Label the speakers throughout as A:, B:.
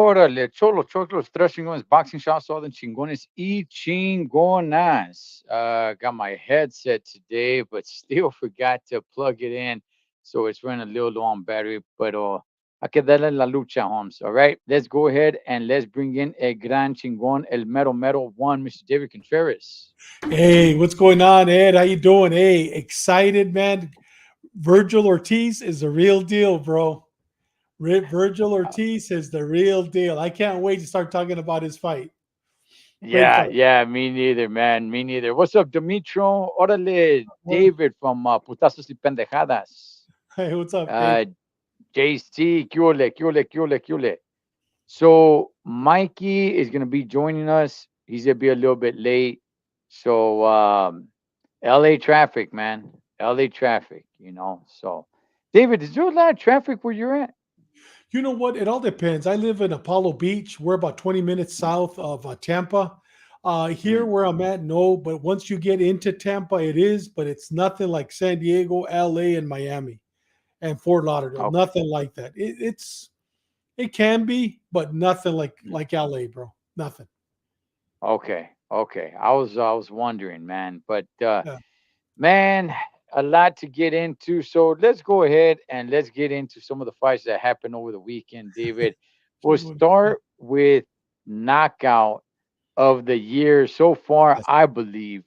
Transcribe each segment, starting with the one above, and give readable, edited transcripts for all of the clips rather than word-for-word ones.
A: Órale, Cholo, Choclos, tres chingones, boxing shots, all the chingones y chingonas. Got my headset today, but still forgot to plug it in. So it's running a little low on battery, pero hay que darle la lucha, Holmes. All right, let's go ahead and let's bring in a gran chingon, el mero mero one, Mr. David Contreras.
B: Hey, what's going on, Ed? How you doing? Hey, excited, man. Virgil Ortiz is the real deal, bro. Virgil Ortiz is the real deal. I can't wait to start talking about his fight. Great
A: Yeah,
B: fight.
A: yeah, me neither, man. Me neither. What's up, Dimitro? Órale,
B: Well,
A: David from Putazos y Pendejadas.
B: hey, what's up, Dave?
A: Uh, JC, Kyole, Kyole, Kyole, Kyole. So Mikey is gonna be joining us. He's gonna be a little bit late. So LA traffic, man. LA traffic, So David, is there a lot of traffic where you're at?
B: You know what? It all depends. I live in Apollo Beach. We're about 20 minutes south of Tampa. Here
A: Mm,
B: where I'm at, no, but once you get into Tampa, it is, but it's nothing like San Diego, LA, and Miami and Fort Lauderdale.
A: okay.
B: Nothing like that. It can be, but nothing like
A: Mm,
B: like LA, bro. Nothing.
A: okay. Okay. I was wondering, man. But
B: Yeah.
A: man, a lot to get into. So let's go ahead and let's get into some of the fights that happened over the weekend, David. We'll start with knockout of the year so far,
B: Yes.
A: I believe.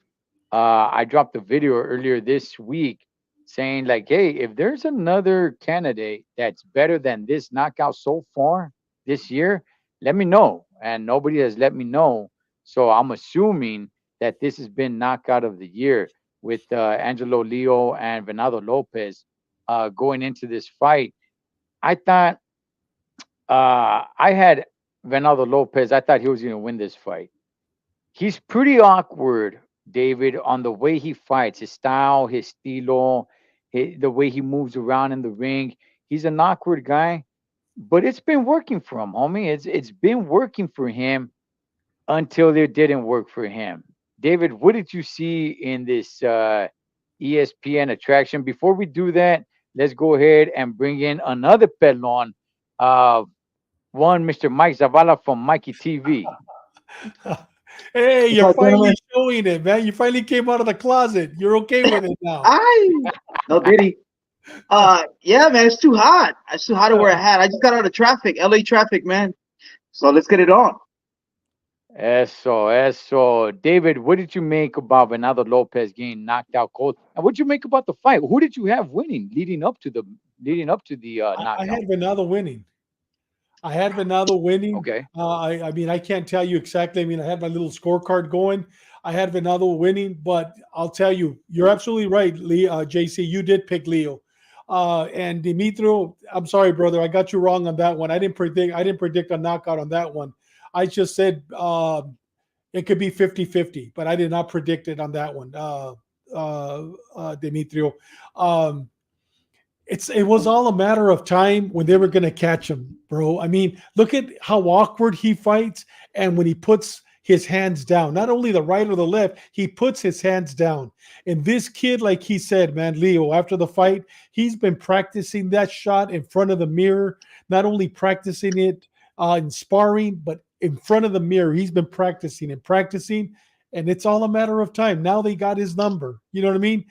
A: I dropped a video earlier this week saying, like, hey, if there's another candidate that's better than this knockout so far this year, let me know. And nobody has let me know. So I'm assuming that this has been knockout of the year with Angelo Leo and Venado Lopez going into this fight. I thought I had Venado Lopez. I thought he was going to win this fight. He's pretty awkward, David, on the way he fights, his style, his stilo, the way he moves around in the ring. He's an awkward guy, but it's been working for him, homie. It's been working for him until it didn't work for him. David, what did you see in this ESPN attraction? Before we do that, let's go ahead and bring in another pelon, uh, one Mr. Mike Zavala from Mikey TV.
B: Hey,
C: What's
B: you're
C: up,
B: finally
C: gentlemen?
B: showing it, man. You finally came out of the closet. You're okay with it now.
C: I no diddy. Yeah, man, it's too hot. It's too hot to wear a hat. I just got out of traffic, LA traffic, man. So let's get it on.
A: Eso. David, what did you make about Venado Lopez getting knocked out cold? And what did you make about the fight? Who did you have winning leading up to the
B: I
A: knockout?
B: had Venado winning. I had Venado winning.
A: Okay.
B: I mean, I can't tell you exactly. I mean, I had my little scorecard going. I had Venado winning, but I'll tell you, you're absolutely right, JC. You did pick Leo, and Dimitro. I'm sorry, brother. I got you wrong on that one. I didn't predict a knockout on that one. I just said it could be 50-50, but I did not predict it on that one, Dimitrio. Um, it was all a matter of time when they were going to catch him, bro. I mean, look at how awkward he fights, and when he puts his hands down, not only the right or the left, he puts his hands down. And this kid, like he said, man, Leo, after the fight, he's been practicing that shot in front of the mirror, not only practicing it in sparring, but in front of the mirror. He's been practicing and practicing, and it's all a matter of time. Now they got his number. You know what I mean?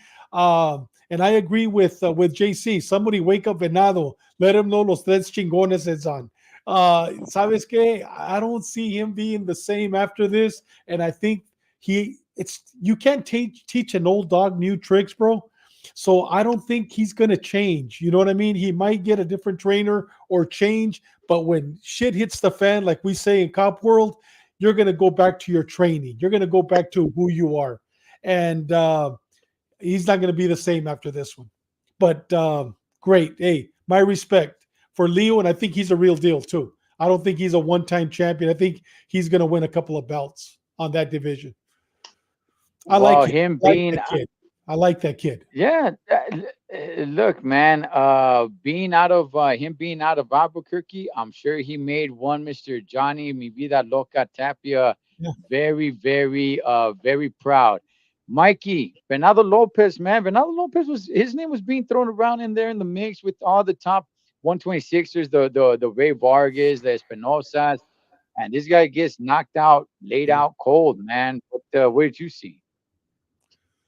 B: And I agree with JC. Somebody wake up Venado. Let him know los tres chingones is on. ¿Sabes qué? I don't see him being the same after this. And I think you can't teach an old dog new tricks, bro. So I don't think he's gonna change. You know what I mean? He might get a different trainer or change, but when shit hits the fan, like we say in cop world, you're gonna go back to your training. You're gonna go back to who you are. And he's not going to be the same after this one. But great. Hey, my respect for Leo, and I think he's a real deal too. I don't think he's a one-time champion. I think he's going to win a couple of belts on that division. I like
A: Well,
B: him.
A: him
B: I like
A: being
B: that kid. I like that kid.
A: yeah, look, man, him being out of Albuquerque, I'm sure he made one Mr. Johnny Mi Vida Loca Tapia
B: Yeah.
A: very, very, very proud. Mikey, Venado Lopez, man, Venado Lopez was his name was being thrown around in there in the mix with all the top 126ers, the Ray Vargas, the Espinosas, and this guy gets knocked out, laid out cold, man. What did you see?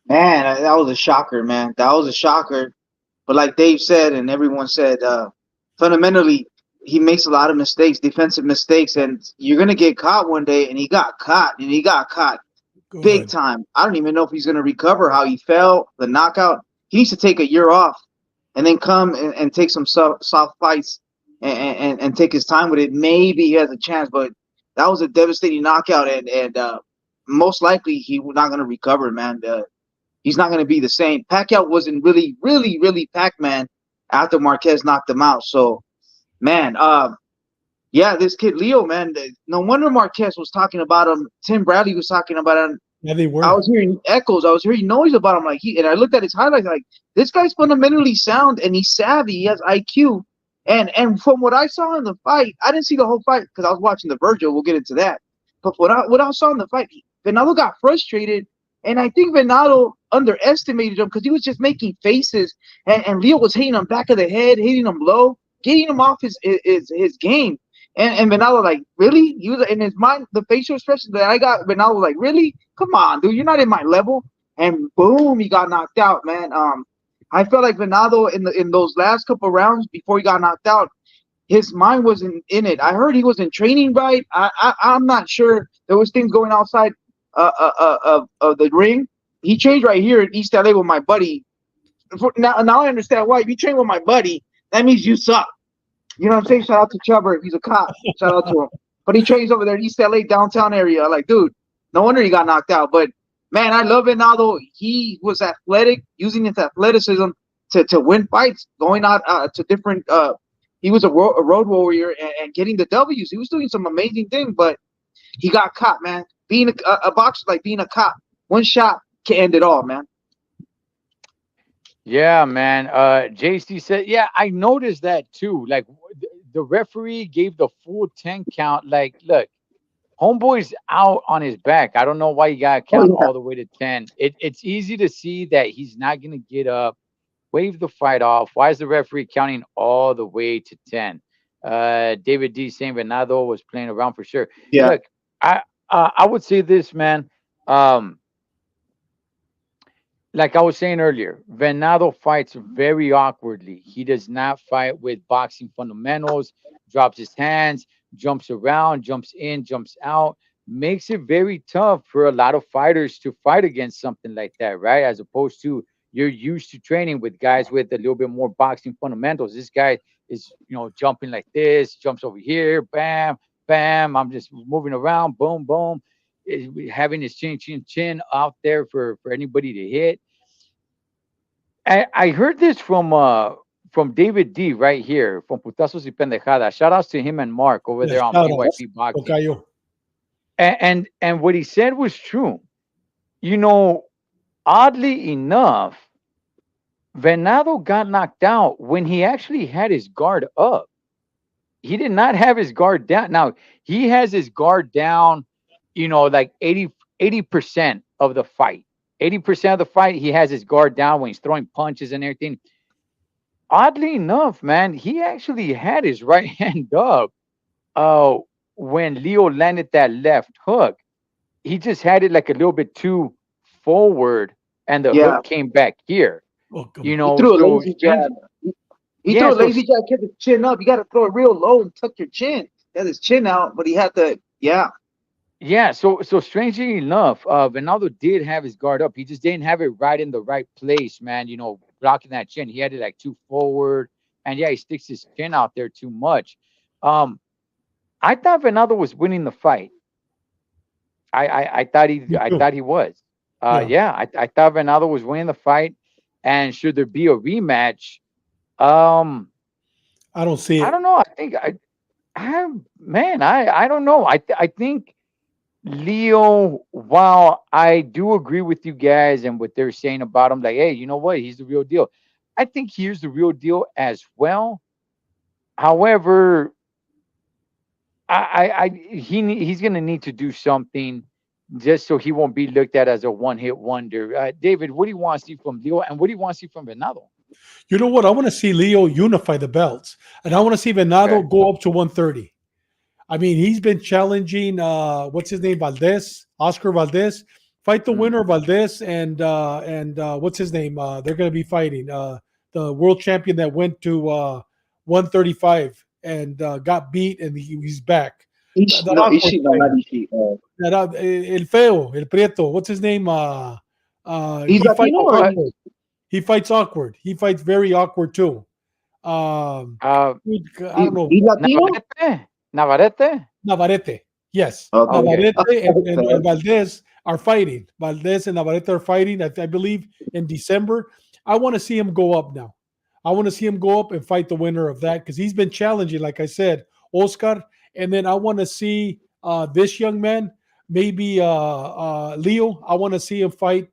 C: Man, that was a shocker, man. That was a shocker. But like Dave said, and everyone said, fundamentally, he makes a lot of mistakes, defensive mistakes, and you're gonna get caught one day. And he got caught, and he got caught big
B: Good.
C: time. I don't even know if he's gonna recover. How he fell, the knockout. He needs to take a year off and then come and take some soft fights and take his time with it. Maybe he has a chance, but that was a devastating knockout, and most likely he's not gonna recover, man. He's not going to be the same. Pacquiao wasn't really Pac-Man after Marquez knocked him out. So, man, yeah, this kid Leo, man, no wonder Marquez was talking about him. Tim Bradley was talking about him.
B: Yeah, they
C: I
B: were.
C: was hearing echoes. I was hearing noise about him. And I looked at his highlights. Like, this guy's fundamentally sound and he's savvy. He has IQ. And from what I saw in the fight, I didn't see the whole fight because I was watching the Virgil. We'll get into that. But what I saw in the fight, Venado got frustrated, and I think Venado underestimated him because he was just making faces, and Leo was hitting him back of the head, hitting him low, getting him off his game. And Venado like, really? He was in his mind, the facial expression that I got. Venado was like, really? Come on, dude, you're not in my level. And boom, he got knocked out, man. I felt like Venado in those last couple rounds before he got knocked out, his mind wasn't in it. I heard he wasn't training right. I'm not sure. There was things going outside of the ring. He trained right here in East LA with my buddy. Now I understand why. If you train with my buddy, that means you suck. You know what I'm saying? Shout out to Chubb. He's a cop. Shout out to him. But he trains over there in East LA downtown area. Like, dude, no wonder he got knocked out. But man, I love it now though. He was athletic, using his athleticism to win fights, going out to different. He was a road warrior and getting the W's. He was doing some amazing things, but he got caught, man. Being a boxer, like being a cop, one shot can end it all, man.
A: Yeah, man. JC said, yeah, I noticed that too. Like the referee gave the full 10 count. Like, look, homeboy's out on his back. I don't know why you got to
C: Oh
A: count
C: yeah,
A: all the way to 10. It's easy to see that he's not going to get up, wave the fight off. Why is the referee counting all the way to 10? David D. saying Venado was playing around for sure.
C: yeah,
A: Look, I would say this, man. Um, like I was saying earlier, Venado fights very awkwardly. He does not fight with boxing fundamentals, drops his hands, jumps around, jumps in, jumps out, makes it very tough for a lot of fighters to fight against something like that, right? As opposed to you're used to training with guys with a little bit more boxing fundamentals. This guy is, jumping like this, jumps over here, bam, bam. I'm just moving around, boom, boom, having his chin out there for anybody to hit. I heard this from David D right here from Putazos y Pendejadas. Shout outs to him and Mark over
B: Yeah,
A: there on
B: shout outs.
A: PYP Boxing.
B: Tocayo.
A: And what he said was true. You know, oddly enough, Venado got knocked out when he actually had his guard up. He did not have his guard down. Now he has his guard down, like 80% of the fight. 80% of the fight, he has his guard down when he's throwing punches and everything. Oddly enough, man, he actually had his right hand up uh, when Leo landed that left hook. He just had it like a little bit too forward, and the
C: yeah.
A: hook came back here.
B: Welcome.
C: He threw a
A: So
C: lazy
A: strange.
C: jab. He
A: Yeah,
C: threw a
A: so
C: lazy jab, kept his chin up. You got to throw it real low and tuck your chin. He had his chin out, but he had to, yeah.
A: yeah, so strangely enough, Ronaldo did have his guard up. He just didn't have it right in the right place, man. Blocking that chin. He had it like too forward, and yeah, he sticks his chin out there too much. Um, I thought Ronaldo was winning the fight. I thought
B: Me
A: I
B: too.
A: thought he was.
B: Yeah,
A: Yeah, I thought Ronaldo was winning the fight. And should there be a rematch? Um,
B: I don't see
A: I
B: it.
A: don't know. I don't know. I think Leo, while I do agree with you guys and what they're saying about him, like, hey, you know what? He's the real deal. I think here's the real deal as well. However, he's gonna need to do something just so he won't be looked at as a one hit wonder. David, what do you want to see from Leo, and what do you want to see from Venado?
B: You know what? I want to see Leo unify the belts, and I want to see
A: Okay.
B: Venado go up to 130. I mean, he's been challenging. What's his name? Valdez, Oscar Valdez. Fight the
A: Mm.
B: winner, Valdez, and what's his name? They're going to be fighting the world champion that went to 135 and got beat, and he's back. That
C: No,
B: awkward
C: Ishii, no, not
B: fighter.
C: Ishii.
B: El feo, el prieto. What's his name?
C: He's
B: He fights
C: Latino, or
A: Uh,
B: awkward. He fights awkward. He fights very awkward too. Um,
A: uh,
B: I don't know.
C: he's Latino.
A: Navarrete. Navarrete.
B: Navarrete. Yes.
C: Okay.
A: Okay.
B: Navarrete and Valdez are fighting. Valdez and Navarrete are fighting, I believe, in December. I want to see him go up now. I want to see him go up and fight the winner of that because he's been challenging, like I said, Oscar. And then I want to see this young man, maybe Leo. I want to see him fight.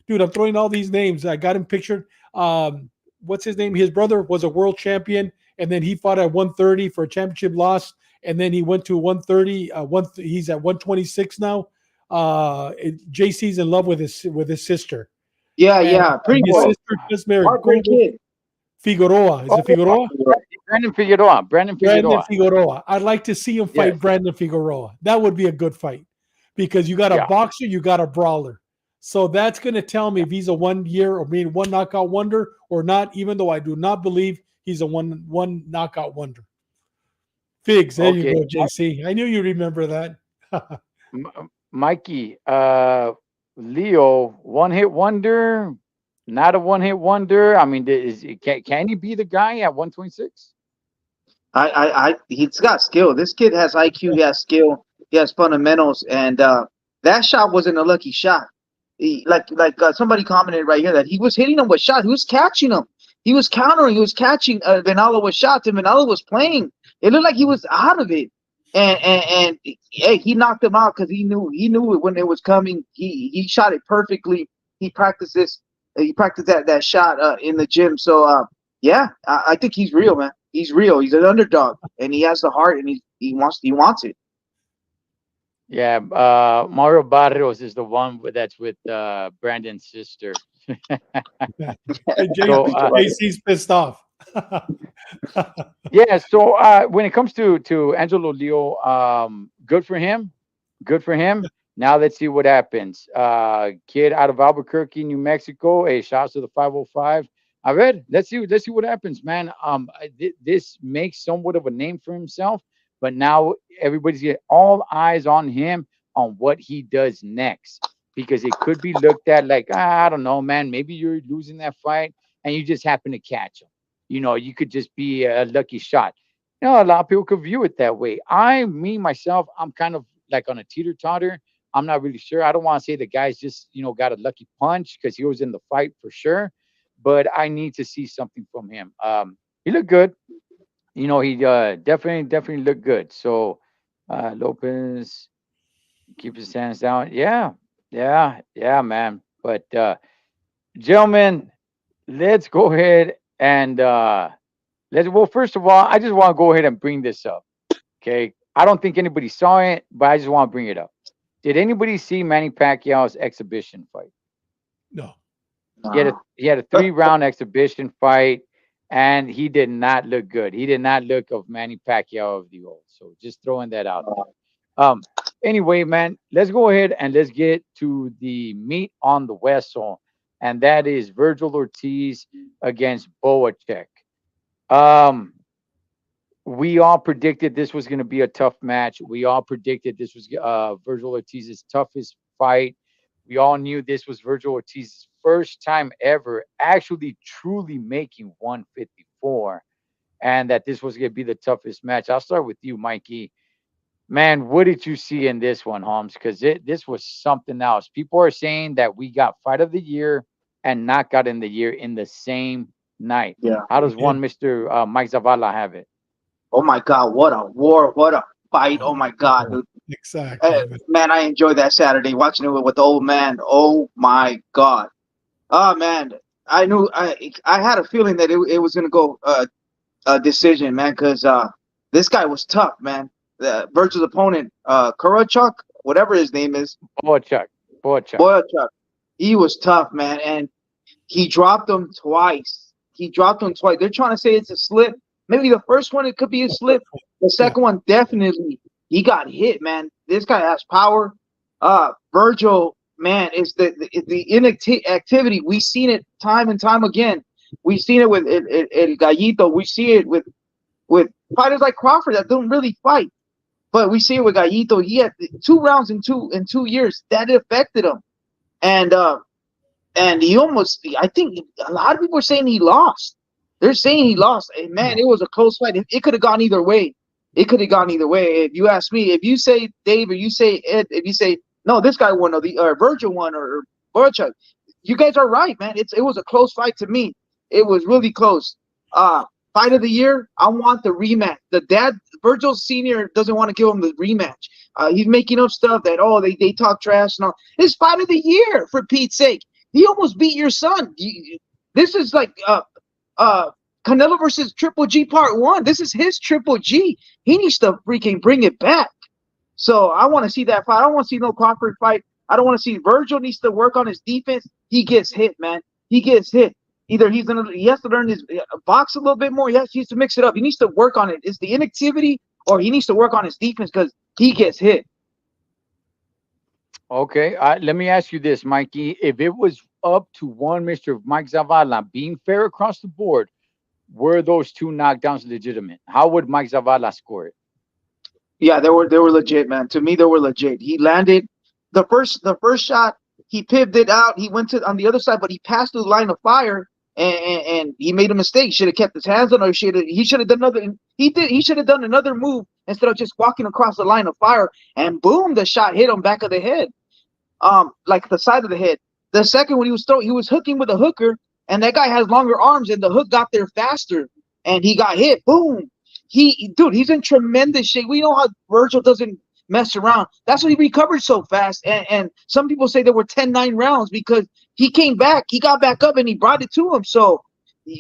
B: Dude, I'm throwing all these names. I got him pictured. What's his name? His brother was a world champion, and then he fought at 130 for a championship loss, and then he went to 130. He's at 126 now. JC's in love with his sister,
C: Yeah,
B: and
C: yeah, pretty
B: his
C: good.
B: sister just married
C: Heartbreak Kid.
B: Figueroa. Is
A: Oh,
B: it Figueroa?
A: Brandon Figueroa. Brandon
B: Brandon
A: Figueroa.
B: Figueroa. I'd like to see him
A: Yes.
B: fight Brandon Figueroa. That would be a good fight because you got a
A: Yeah.
B: boxer, you got a brawler. So that's going to tell me if he's a 1 year or maybe one knockout wonder or not. Even though I do not believe he's a one knockout wonder. Figs, there you
A: Okay.
B: go, JC. I knew you remember that.
A: Mikey. Leo. One hit wonder. Not a one hit wonder. I mean, can he be the guy at 126?
C: He's got skill. This kid has IQ. He has skill. He has fundamentals, and that shot wasn't a lucky shot. Somebody commented right here that he was hitting him with shots. He was catching them. He was countering. He was catching Venalo with shots, and Venalo was playing. It looked like he was out of it, and hey, he knocked him out because he knew it when it was coming. He shot it perfectly. He practiced this. He practiced that shot in the gym. So yeah, I think he's real, man. He's real. He's an underdog, and he has the heart, and he wants it.
A: Yeah. Mario Barrios is the one that's with Brandon's sister. So
B: JC's pissed off.
A: yeah. So when it comes to Angelo Leo, good for him. Good for him. Now let's see what happens. Kid out of Albuquerque, New Mexico. Hey, shouts to the 505. I read. Let's see what happens, man. This makes somewhat of a name for himself, but now everybody's getting all eyes on him on what he does next because it could be looked at like I don't know, man. Maybe you're losing that fight and you just happen to catch him. You could just be a lucky shot. A lot of people could view it that way. Me myself, I'm kind of like on a teeter totter. I'm not really sure. I don't want to say the guy's just got a lucky punch because he was in the fight for sure, but I need to see something from him. He looked good. He definitely looked good. So Lopez keep his hands down. Yeah, yeah, man. But gentlemen, let's go ahead and let's. Well, first of all, I just want to go ahead and bring this up. Okay, I don't think anybody saw it, but I just want to bring it up. Did anybody see Manny Pacquiao's exhibition fight?
B: No.
A: He had a 3 round exhibition fight, and he did not look good. He did not look of Manny Pacquiao of the old. So just throwing that out there. Anyway, man, let's go ahead and let's get to the meat on the vessel, and that is Virgil Ortiz against Boacek. Um, we all predicted this was going to be a tough match. We all predicted this was Virgil Ortiz's toughest fight. We all knew this was Virgil Ortiz's first time ever actually truly making 154 and that this was going to be the toughest match. I'll start with you, Mikey. Man, what did you see in this one, Holmes? Because this was something else. People are saying that we got fight of the year and knockout in the year in the same night.
C: Yeah.
A: How does one Mr. Mike Zavala have it?
C: Oh my God, what a war! What a fight! Oh my God, dude.
B: Exactly.
C: Man, I enjoyed that Saturday watching it with the old man. Oh my God. Oh man, I knew I had a feeling that it was gonna go a decision, man, because this guy was tough, man. Virgil's opponent, Kurachuk, whatever his name is,
A: Boacek.
C: Boyachuk, he was tough, man, and he dropped him twice. He dropped him twice. They're trying to say it's a slip. Maybe the first one it could be a slip. The
B: Yeah.
C: second one definitely he got hit, man. This guy has power. Virgil, man, is the inactivity. We've seen it time and time again. We've seen it with El Gallito. We see it with fighters like Crawford that don't really fight. But we see it with Gallito. He had 2 rounds in 2 years that affected him, and he almost. I think a lot of people are saying he lost. They're saying he lost. And man, it was a close fight. It could have gone either way. It could have gone either way. If you ask me, if you say Dave or you say Ed, if you say no, this guy won or Virgil won or Borchak, you guys are right, man. It was a close fight to me. It was really close. Fight of the year, I want the rematch. The dad, Virgil Senior, doesn't want to give him the rematch. He's making up stuff that they talk trash and all. It's fight of the year, for Pete's sake. He almost beat your son. This is like Canelo versus Triple G Part 1. This is his Triple G. He needs to freaking bring it back. So I want to see that fight. I don't want to see no Crawford fight. I don't want to see Virgil needs to work on his defense. He gets hit, man. He gets hit. Either he has to learn his box a little bit more. He needs to mix it up. He needs to work on it. It's the inactivity, or he needs to work on his defense because he gets hit.
A: Okay, let me ask you this, Mikey. If it was up to one Mr. Mike Zavala, being fair across the board, were those 2 knockdowns legitimate? How would Mike Zavala score it?
C: Yeah, they were legit, man. To me, they were legit. He landed the first shot. He pivoted out. He went to on the other side, but he passed through the line of fire, and he made a mistake. Should have kept his hands on, or he should have done another. He should have done another move instead of just walking across the line of fire. And boom, the shot hit him back of the head, like the side of the head. The second one he was hooking with a hooker, and that guy has longer arms, and the hook got there faster, and he got hit. Boom. He's in tremendous shape. We know how Virgil doesn't mess around. That's why he recovered so fast. And some people say there were 10-9 rounds because he came back, he got back up, and he brought it to him. So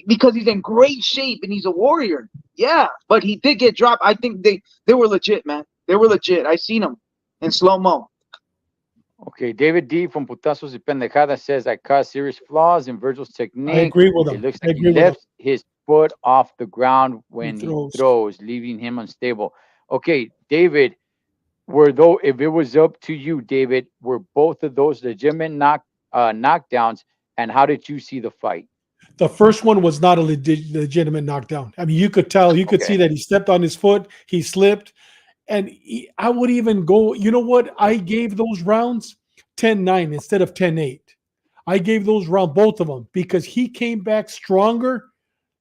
C: because he's in great shape and he's a warrior. Yeah, but he did get dropped. I think they were legit, man. They were legit. I seen them in slow-mo.
A: Okay, David D from Putazos y Pendejadas says I caught serious flaws in Virgil's
B: I
A: technique.
B: agree with
A: It
B: him.
A: looks
B: I
A: like he
B: agree with him.
A: lifts his foot off the ground when
B: He
A: he
B: throws.
A: throws, leaving him unstable. Okay, David, if it was up to you, David, were both of those legitimate knockdowns, and how did you see the fight?
B: The first one was not a legitimate knockdown. I mean, you could tell, you could see
A: Okay,
B: that he stepped on his foot, he slipped, and I would even go, you know what? I gave those rounds 10-9 instead of 10-8. I gave those rounds, both of them, because he came back stronger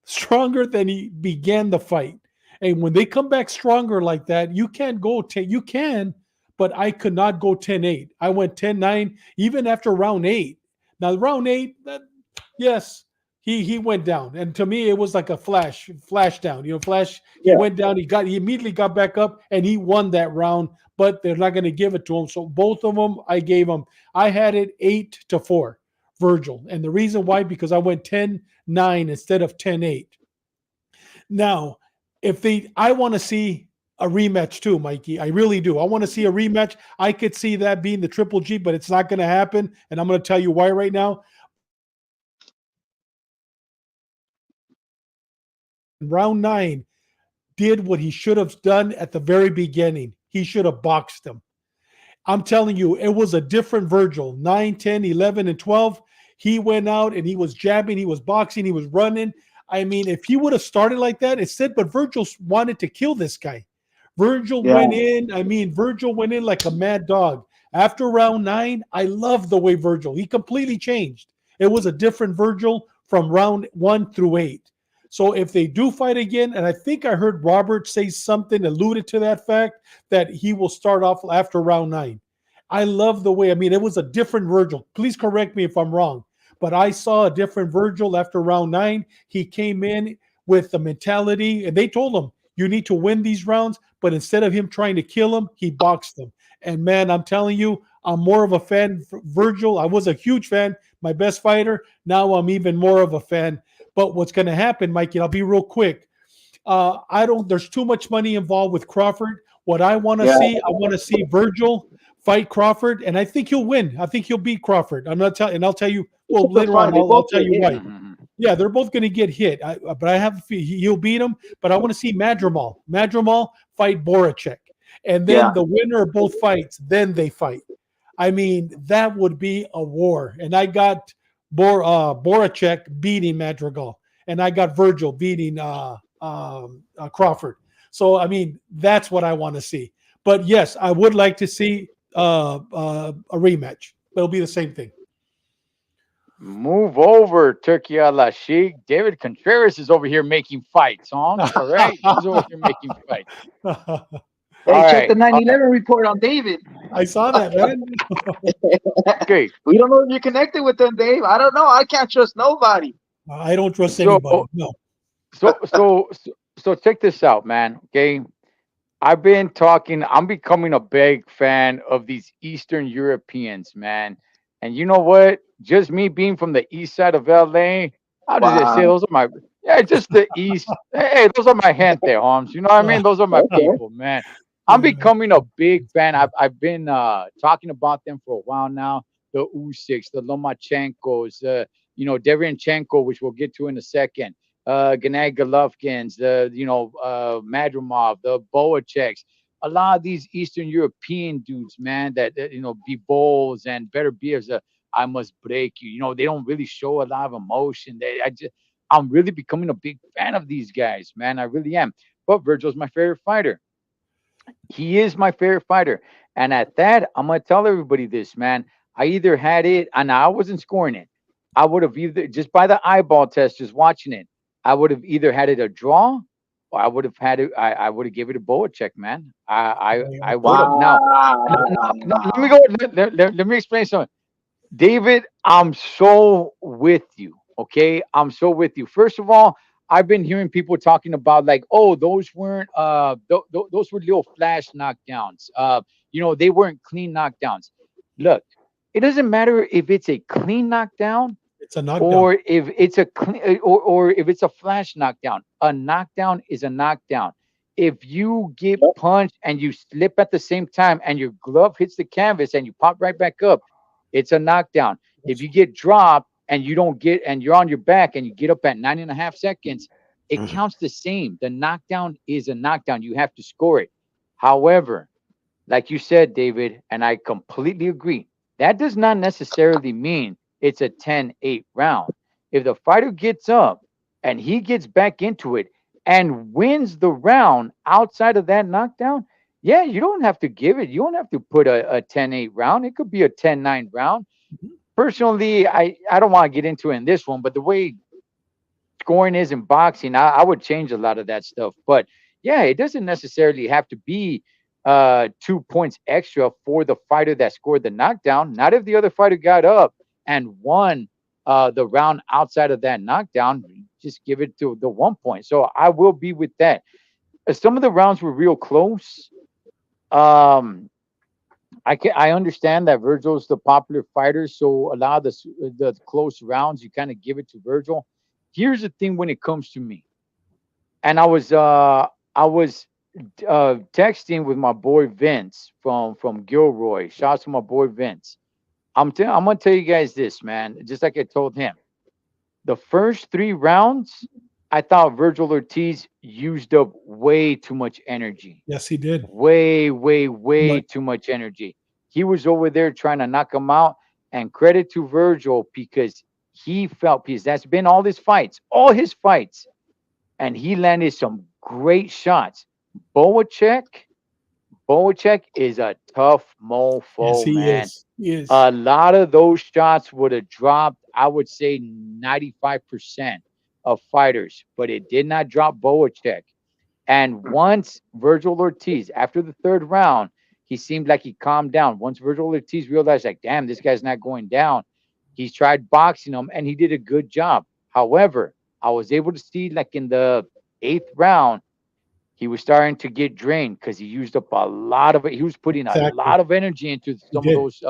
B: than he began the fight. And when they come back stronger like that, you can't go 10. You can, but I could not go 10-8. I went 10-9 even after round 8. Now round 8, yes, he went down. And to me, it was like a flash down. You know, flash, he
C: Yeah.
B: went down, he immediately got back up and he won that round, but they're not going to give it to him. So both of them, I gave them, I had it 8-4, Virgil. And the reason why, because I went 10-9 instead of 10-8. Now, I want to see a rematch too, Mikey. I really do. I want to see a rematch. I could see that being the Triple G, but it's not going to happen. And I'm going to tell you why right now. Round 9 did what he should have done at the very beginning. He should have boxed him. I'm telling you, it was a different Virgil. 9, 10, 11, and 12. He went out and he was jabbing, he was boxing, he was running. I mean, if he would have started like that, instead, but Virgil wanted to kill this guy. Virgil
C: Yeah.
B: went in. I mean, Virgil went in like a mad dog. After round 9, I love the way he completely changed. It was a different Virgil from round 1 through 8. So if they do fight again, and I think I heard Robert say something alluded to that fact that he will start off after round 9. I love the way, I mean, it was a different Virgil. Please correct me if I'm wrong, but I saw a different Virgil after round 9. He came in with the mentality, and they told him, you need to win these rounds, but instead of him trying to kill him, he boxed him. And man, I'm telling you, I'm more of a fan of Virgil. I was a huge fan, my best fighter. Now I'm even more of a fan. But what's going to happen, Mikey, I'll be real quick. There's too much money involved with Crawford. What I want to see, I want to see Virgil fight Crawford, and I think he'll win. I think he'll beat Crawford. I'm not telling, and I'll tell you, well,
C: It's a
B: later on,
C: fight. They
B: I'll
C: both
B: tell
C: get
B: you
C: hit.
B: why.
A: mhm.
B: Yeah, they're both going to get hit. But I have he'll beat him. But I want to see Madrimal. Madrimal fight Boracek, and
C: Yeah.
B: then the winner of both fights, then they fight. I mean, that would be a war. And I got Boracek beating Madrigal, and I got Virgil beating Crawford. So I mean, that's what I want to see. But yes, I would like to see a rematch. It'll be the same thing.
A: Move over, Turkey a la Sheik. David Contreras is over here making fights, Holmes. All right. He's over here making fights.
C: Hey,
A: All
C: check the
A: right.
C: 9/11 report on David.
B: I saw that, man.
A: Okay.
C: We don't know if you're connected with them, Dave. I don't know. I can't trust nobody.
B: I don't trust
A: So,
B: anybody. No.
A: so check this out, man. Okay. I've been talking, I'm becoming a big fan of these Eastern Europeans, man. And you know what? Just me being from the east side of LA, how does it say
C: Wow.
A: those are my, yeah, just the east. Hey, those are my gente, Holmes. You know what I mean? Those are my
C: Okay.
A: people, man. I'm becoming a big fan. I've been talking about them for a while now. The Usyks, the Lomachenkos, Deryanchenko, which we'll get to in a second. Gennady Golovkins, Madrimov, the Boacheks, a lot of these Eastern European dudes, man, that Bibols and Better Beers, I must break you. They don't really show a lot of emotion. I'm really becoming a big fan of these guys, man. I really am. But Virgil's my favorite fighter. He is my favorite fighter. And at that, I'm gonna tell everybody this, man. I either had it, and I wasn't scoring it. I would have either just by the eyeball test, just watching it, I would have either had it a draw, or I would have had it. I would have gave it a Boa check, man. I would have. Now, let me
C: Wow.
A: go. Let me explain something. David, I'm so with you. Okay, I'm so with you. First of all, I've been hearing people talking about like, oh, those weren't those were little flash knockdowns. They weren't clean knockdowns. Look, it doesn't matter if it's a clean knockdown
B: It's a knockdown.
A: or if it's a clean or if it's a flash knockdown. A knockdown is a knockdown. If you get
C: Yep.
A: punched and you slip at the same time and your glove hits the canvas and you pop right back up, it's a knockdown. If you get dropped and you don't get and you're on your back and you get up at 9.5 seconds, it counts the same. The knockdown is a knockdown. You have to score it. However, like you said, David, and I completely agree, that does not necessarily mean it's a 10-8 round. If the fighter gets up and he gets back into it and wins the round outside of that knockdown, yeah, you don't have to give it. You don't have to put a 10-8 round. It could be a 10-9 round. Personally, I don't want to get into it in this one, but the way scoring is in boxing, I would change a lot of that stuff. But yeah, it doesn't necessarily have to be 2 points extra for the fighter that scored the knockdown. Not if the other fighter got up and won the round outside of that knockdown. Just give it to the 1 point. So I will be with that. Some of the rounds were real close. Um, I understand that Virgil's the popular fighter, so a lot of the close rounds you kind of give it to Virgil. Here's the thing when it comes to me, and I was texting with my boy Vince from Gilroy. Shouts to my boy Vince. I'm gonna tell you guys this, man. Just like I told him, the first 3 rounds, I thought Virgil Ortiz used up way too much energy.
B: Yes, he did.
A: Way, way, way
B: But
A: too much energy. He was over there trying to knock him out. And credit to Virgil because he felt peace. That's been all his fights, and he landed some great shots. Boacek, Boacek is a tough
B: yes,
A: mofo,
B: he
A: man.
B: is. He is.
A: A lot of those shots would have dropped, I would say 95% of fighters, but it did not drop Boacek. And once Virgil Ortiz, after the third round, he seemed like he calmed down. Once Virgil Ortiz realized, like, damn, this guy's not going down, he's tried boxing him and he did a good job. However, I was able to see, like, in the eighth round, he was starting to get drained because he used up a lot of it. He was putting a
B: Exactly.
A: lot of energy into
B: He
A: some of
B: did.
A: those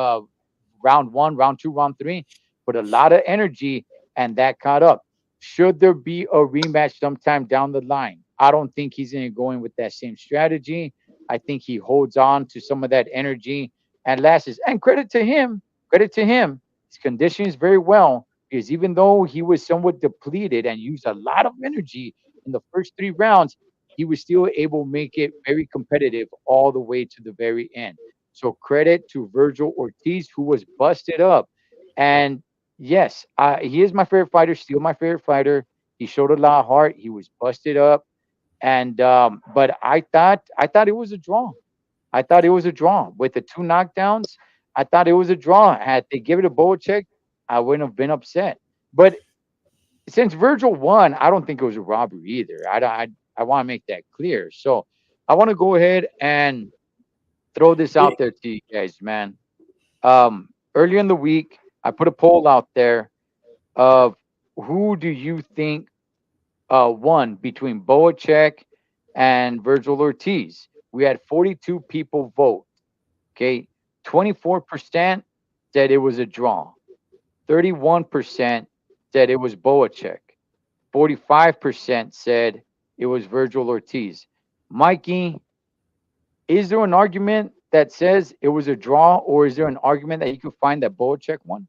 A: round one, round two, round three, put a lot of energy, and that caught up. Should there be a rematch sometime down the line? I don't think he's going to go in with that same strategy. I think he holds on to some of that energy and lasts. And credit to him, his conditions very well. because even though he was somewhat depleted and used a lot of energy in the first 3 rounds, he was still able to make it very competitive all the way to the very end. So credit to Virgil Ortiz, who was busted up. And yes, he is my favorite fighter, still my favorite fighter. He showed a lot of heart. He was busted up. And but I thought it was a draw. I thought it was a draw with the 2 knockdowns. I thought it was a draw. Had they give it a Bocek, I wouldn't have been upset. But since Virgil won, I don't think it was a robbery either. I want to make that clear. So I want to go ahead and throw this out there to you guys, man. Earlier in the week, I put a poll out there of who do you think won between Boacek and Virgil Ortiz. We had 42 people vote. Okay, 24% said it was a draw. 31% said it was Boacek. 45% said it was Virgil Ortiz. Mikey, is there an argument that says it was a draw, or is there an argument that you could find that Boacek won?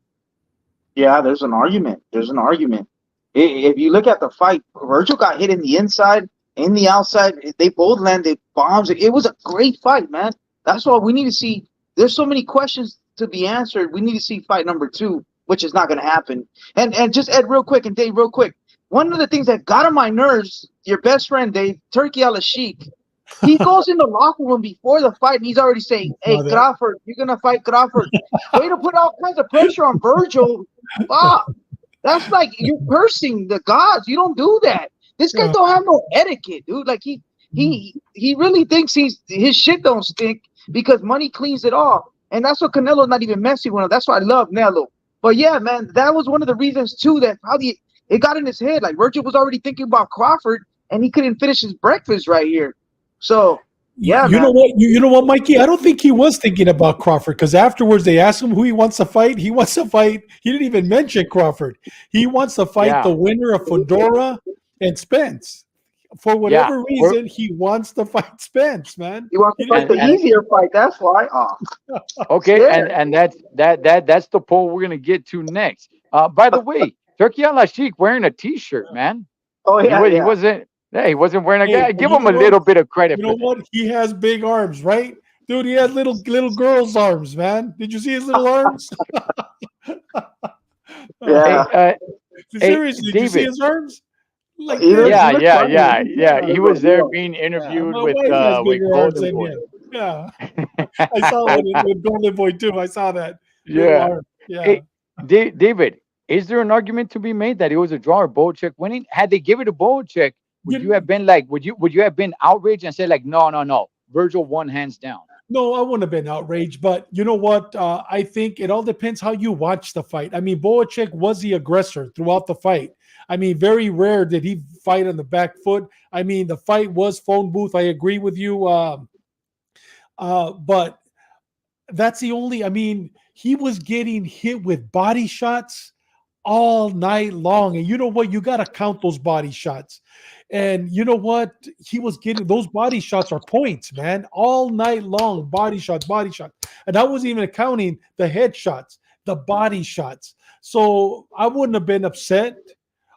C: Yeah, there's an argument. There's an argument. If you look at the fight, Virgil got hit in the inside, in the outside. They both landed bombs. It was a great fight, man. That's why we need to see. There's so many questions to be answered. We need to see fight number 2, which is not going to happen. And just Ed, real quick, and Dave, real quick. One of the things that got on my nerves, your best friend Dave, Turkey Al Sheik, he goes in the locker room before the fight and he's already saying, "Hey, Crawford, you're gonna fight Crawford." Way to put all kinds of pressure on Virgil. Wow. That's like you cursing the gods. You don't do that. This guy don't have no etiquette, dude. Like he really thinks his shit don't stink because money cleans it all. And that's what Canelo's not even messing with him. That's why I love Nelo. But yeah, man, that was one of the reasons too that probably it got in his head. Like Virgil was already thinking about Crawford and he couldn't finish his breakfast right here. So yeah,
B: you
C: man.
B: know what? You know what, Mikey? I don't think he was thinking about Crawford because afterwards they asked him who he wants to fight. He wants to fight. He didn't even mention Crawford. He wants to fight
A: Yeah.
B: the winner of Fedora and Spence. For whatever
A: Yeah.
B: reason, he wants to fight Spence, man.
C: He wants to fight the
A: And
C: easier fight. That's why. Oh,
A: okay,
C: yeah.
A: and that's the poll we're gonna get to next. By the way, Turkey Al Sheik wearing a T-shirt, man.
C: Oh
A: He
C: yeah,
A: was he
C: yeah.
A: wasn't. Yeah, he wasn't wearing a
B: Hey,
A: guy.
B: but
A: Give
B: you
A: him
B: know
A: a
B: what?
A: little bit of credit
B: You
A: for
B: know
A: that.
B: what? He has big arms, right? Dude, he has little girls' arms, man. Did you see his little arms?
A: Hey,
C: Yeah.
A: hey,
B: Seriously, did you see
A: David.
B: his arms? Like
C: He
B: this.
C: looks,
A: Yeah,
C: he looks
A: yeah,
C: funny.
A: yeah, yeah.
C: He's
A: He
C: real
A: was there
C: deal.
A: being
B: Yeah,
A: interviewed
B: my wife has
A: with
B: bigger arms
A: Golden
B: than
A: Boy.
B: him. Yeah. I saw that with Golden Boy too. I saw that little
A: Yeah.
B: arm. Yeah.
A: Hey, David, is there an argument to be made that it was a draw or Bocek winning? Had they given it to Bocek, would you
B: You,
A: have been like, would you have been outraged and said like, no, no, no, Virgil won hands down?
B: no, I wouldn't have been outraged, but you know what? I think it all depends how you watch the fight. I mean, Boacek was the aggressor throughout the fight. I mean, very rare did he fight on the back foot. I mean, the fight was phone booth. I agree with you. But that's the only, I mean, he was getting hit with body shots all night long. And you know what? You got to count those body shots. And you know what? He was getting those body shots are points, man, all night long. Body shots, body shots. And I wasn't even counting the head shots, the body shots. So I wouldn't have been upset.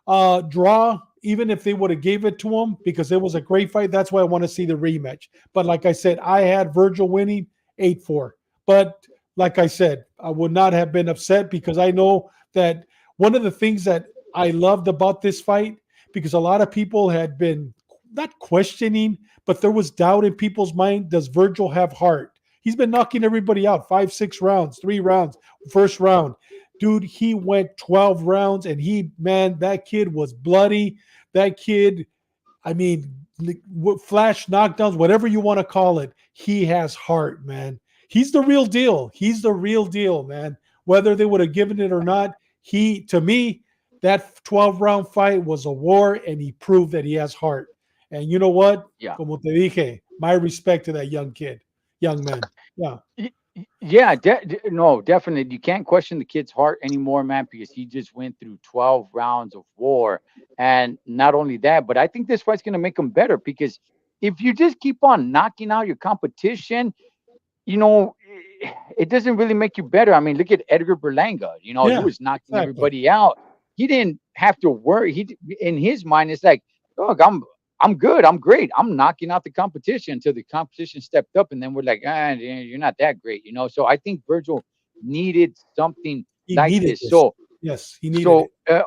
B: Draw, even if they would have gave it to him because it was a great fight. That's why I want to see the rematch. But like I said, I had Virgil winning 8-4. But like I said, I would not have been upset because I know that one of the things that I loved about this fight, because a lot of people had been not questioning, but there was doubt in people's mind. Does Virgil have heart? He's been knocking everybody out 5, 6 rounds, 3 rounds, first round. Dude, he went 12 rounds and man, that kid was bloody. That kid, I mean, flash knockdowns, whatever you want to call it, he has heart, man. He's the real deal. He's the real deal, man. Whether they would have given it or not, to me, that 12-round fight was a war, and he proved that he has heart. And you know what?
A: Yeah.
B: Como te dije, my respect to that young man. Yeah.
A: Yeah, no, definitely. You can't question the kid's heart anymore, man, because he just went through 12 rounds of war. And not only that, but I think this fight's going to make him better because if you just keep on knocking out your competition, you know, it doesn't really make you better. I mean, look at Edgar Berlanga. You know, he
B: Yeah,
A: was knocking
B: exactly.
A: everybody out. he didn't have to worry. In his mind, it's like, look, I'm good. I'm great. I'm knocking out the competition until the competition stepped up, and then we're like, you're not that great, you know. So I think Virgil needed something
B: He
A: like
B: needed
A: this.
B: this.
A: So
B: Yes, he needed it.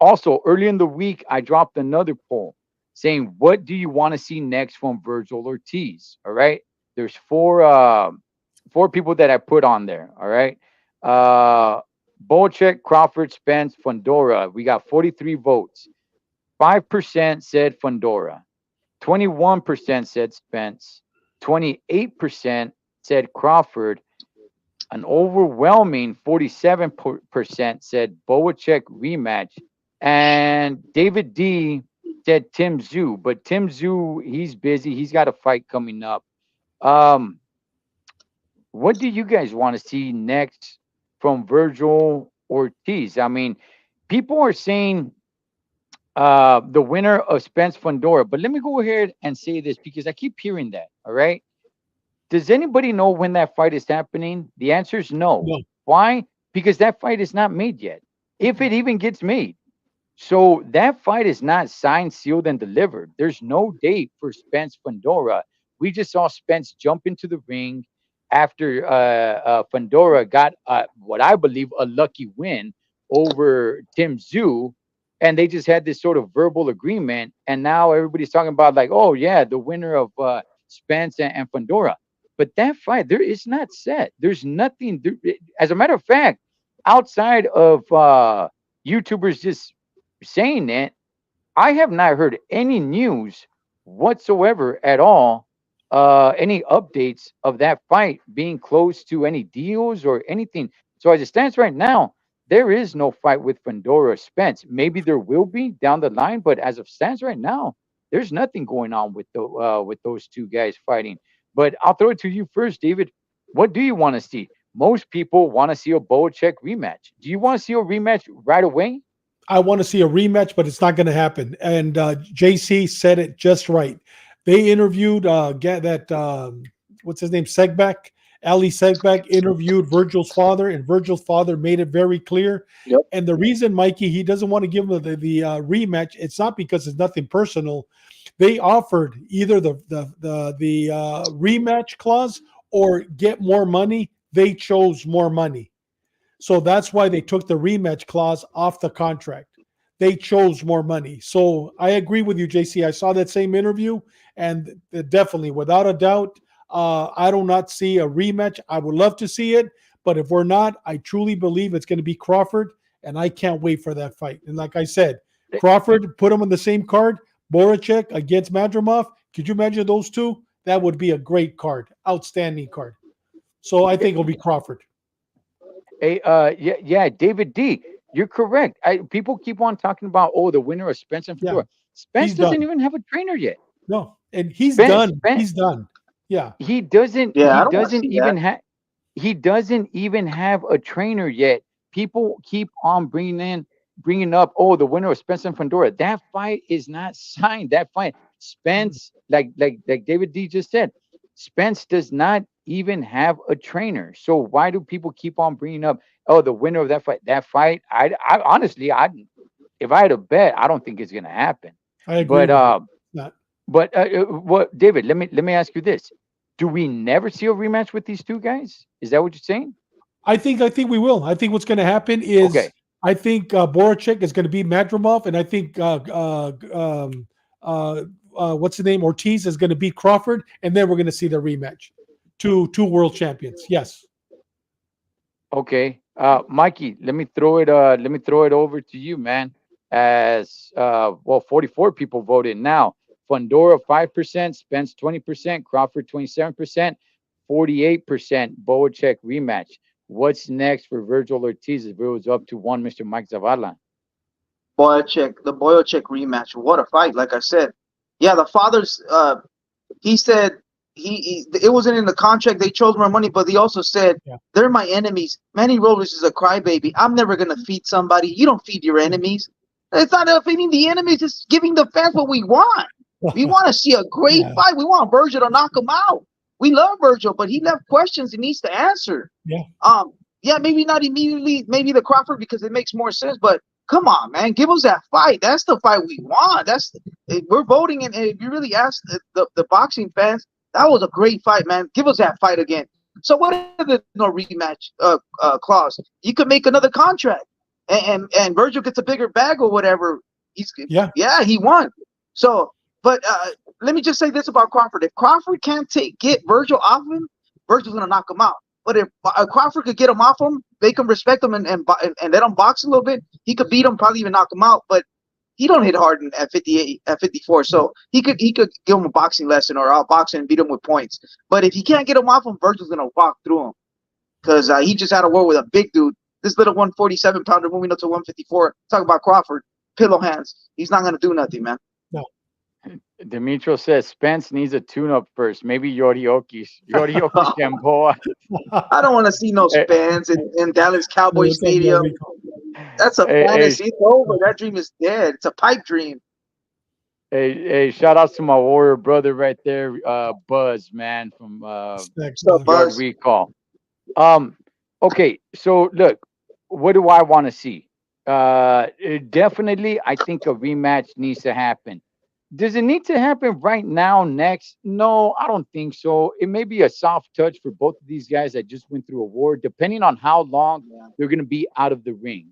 A: also early in the week, I dropped another poll saying, "What do you want to see next from Virgil Ortiz?" All right, there's four people that I put on there. All right, Bolchek, Crawford, Spence, Fundora. We got 43 votes. 5% said Fundora. 21% said Spence. 28% said Crawford. An overwhelming 47% said Boacek rematch. And David D said Tim Zhu. But Tim Zhu, he's busy. He's got a fight coming up. Um, what do you guys want to see next from Virgil Ortiz? I mean, people are saying the winner of Spence Fundora. But let me go ahead and say this because I keep hearing that. All right. Does anybody know when that fight is happening? The answer is no.
B: No.
A: Why? Because that fight is not made yet. If it even gets made. So that fight is not signed, sealed, and delivered. There's no date for Spence Fundora. We just saw Spence jump into the ring after Fundora got what I believe a lucky win over Tim Zhu, and they just had this sort of verbal agreement. And now everybody's talking about like, oh yeah, the winner of Spence and Fundora. But that fight, there is not set. There's nothing. As a matter of fact, outside of YouTubers just saying it, I have not heard any news whatsoever at all, any updates of that fight being close to any deals or anything. So as it stands right now, there is no fight with Fundora Spence. Maybe there will be down the line, but as it stands right now, there's nothing going on with those two guys fighting. But I'll throw it to you first, David. What do you want to see? Most people want to see a Boacek rematch. Do you want to see a rematch right away?
B: I want to see a rematch, but it's not going to happen. And JC said it just right. They interviewed what's his name, Segback. Ali Segback interviewed Virgil's father, and Virgil's father made it very clear.
C: Yep.
B: And the reason, Mikey, he doesn't want to give him the rematch, it's not because it's nothing personal. They offered either the rematch clause or get more money. They chose more money. So that's why they took the rematch clause off the contract. They chose more money. So I agree with you, JC. I saw that same interview, and definitely, without a doubt, I do not see a rematch. I would love to see it, but if we're not, I truly believe it's going to be Crawford, and I can't wait for that fight. And like I said, Crawford, put him on the same card, Boracek against Madrimov. Could you imagine those two? That would be a great card, outstanding card. So I think it'll be Crawford.
A: Hey, yeah, David D, you're correct. People keep on talking about, oh, the winner of Spence and Fedora.
B: Yeah,
A: Spence
B: he's
A: doesn't
B: done.
A: even have a trainer yet.
B: No, and he's
A: Spence,
B: done.
A: Spence
B: He's done. Yeah,
A: he doesn't
C: Yeah,
A: he
C: I don't want to
A: doesn't
C: see
A: even
C: that.
A: have he doesn't even have a trainer yet. People keep on bringing up, oh, the winner of Spence and Fundora. That fight is not signed. That fight, Spence, like David D just said, Spence does not even have a trainer. So why do people keep on bringing up, oh, the winner of that fight? That fight, I honestly, if I had a bet, I don't think it's gonna happen.
B: I agree
A: But
B: with you. Not.
A: what, David? Let me ask you this: do we never see a rematch with these two guys? Is that what you're saying?
B: I think we will. I think what's going to happen is
A: Okay.
B: I think Boracek is going to be Madrimov, and I think what's the name, Ortiz is going to beat Crawford, and then we're going to see the rematch. Two world champions. Yes.
A: Okay. Mikey, let me throw it over to you, man. As well, 44 people voted now. Fundora 5%, Spence 20%, Crawford 27%, 48% Boacek rematch. What's next for Virgil Ortiz if it was up to one Mr. Mike Zavala?
C: The Boyacek rematch. What a fight! Like I said, yeah, the father's. He said it wasn't in the contract. They chose more money, but he also said
B: Yeah.
C: they're my enemies. Manny Robles is a crybaby. I'm never gonna feed somebody. You don't feed your enemies. It's not feeding the enemies. It's giving the fans what we want. We want to see a great
B: Yeah.
C: fight. We want Virgil to knock him out. We love Virgil, but he left questions he needs to answer.
B: Yeah.
C: Yeah, maybe not immediately. Maybe the Crawford because it makes more sense. But Come on, man, give us that fight. That's the fight we want. We're voting, and if you really ask the boxing fans, that was a great fight, man. Give us that fight again. So what if there's no rematch clause? You could make another contract, and Virgil gets a bigger bag or whatever.
B: Yeah.
C: Yeah, he won. So, but let me just say this about Crawford: if Crawford can't get Virgil off him, Virgil's gonna knock him out. But if Crawford could get him off him, make him respect him, and let him box a little bit, he could beat him, probably even knock him out. But he don't hit hard at 58, at 54, so he could give him a boxing lesson or outbox him and beat him with points. But if he can't get him off him, Virgil's gonna walk through him because he just had a war with a big dude. This little 147 pounder moving up to 154. Talk about Crawford, pillow hands. He's not gonna do nothing, man.
B: No.
A: Demetrio says Spence needs a tune-up first. Maybe Yorioki's Gamboa.
C: I don't want to see no
A: Hey,
C: Spans in Dallas Cowboy
B: What's up,
C: Stadium.
B: Bobby?
C: That's a
A: hey, hey,
C: fantasy. It's over. That dream is dead. It's a pipe dream.
A: hey, shout outs to my warrior brother right there, Buzz, man, from
B: Respect,
C: What's up,
B: brother.
A: Yard
C: Buzz?
A: Recall. Um, okay, so look, what do I want to see? Definitely, I think a rematch needs to happen. Does it need to happen right now, next? No, I don't think so. It may be a soft touch for both of these guys that just went through a war, depending on how long
C: Yeah.
A: they're going to be out of the ring.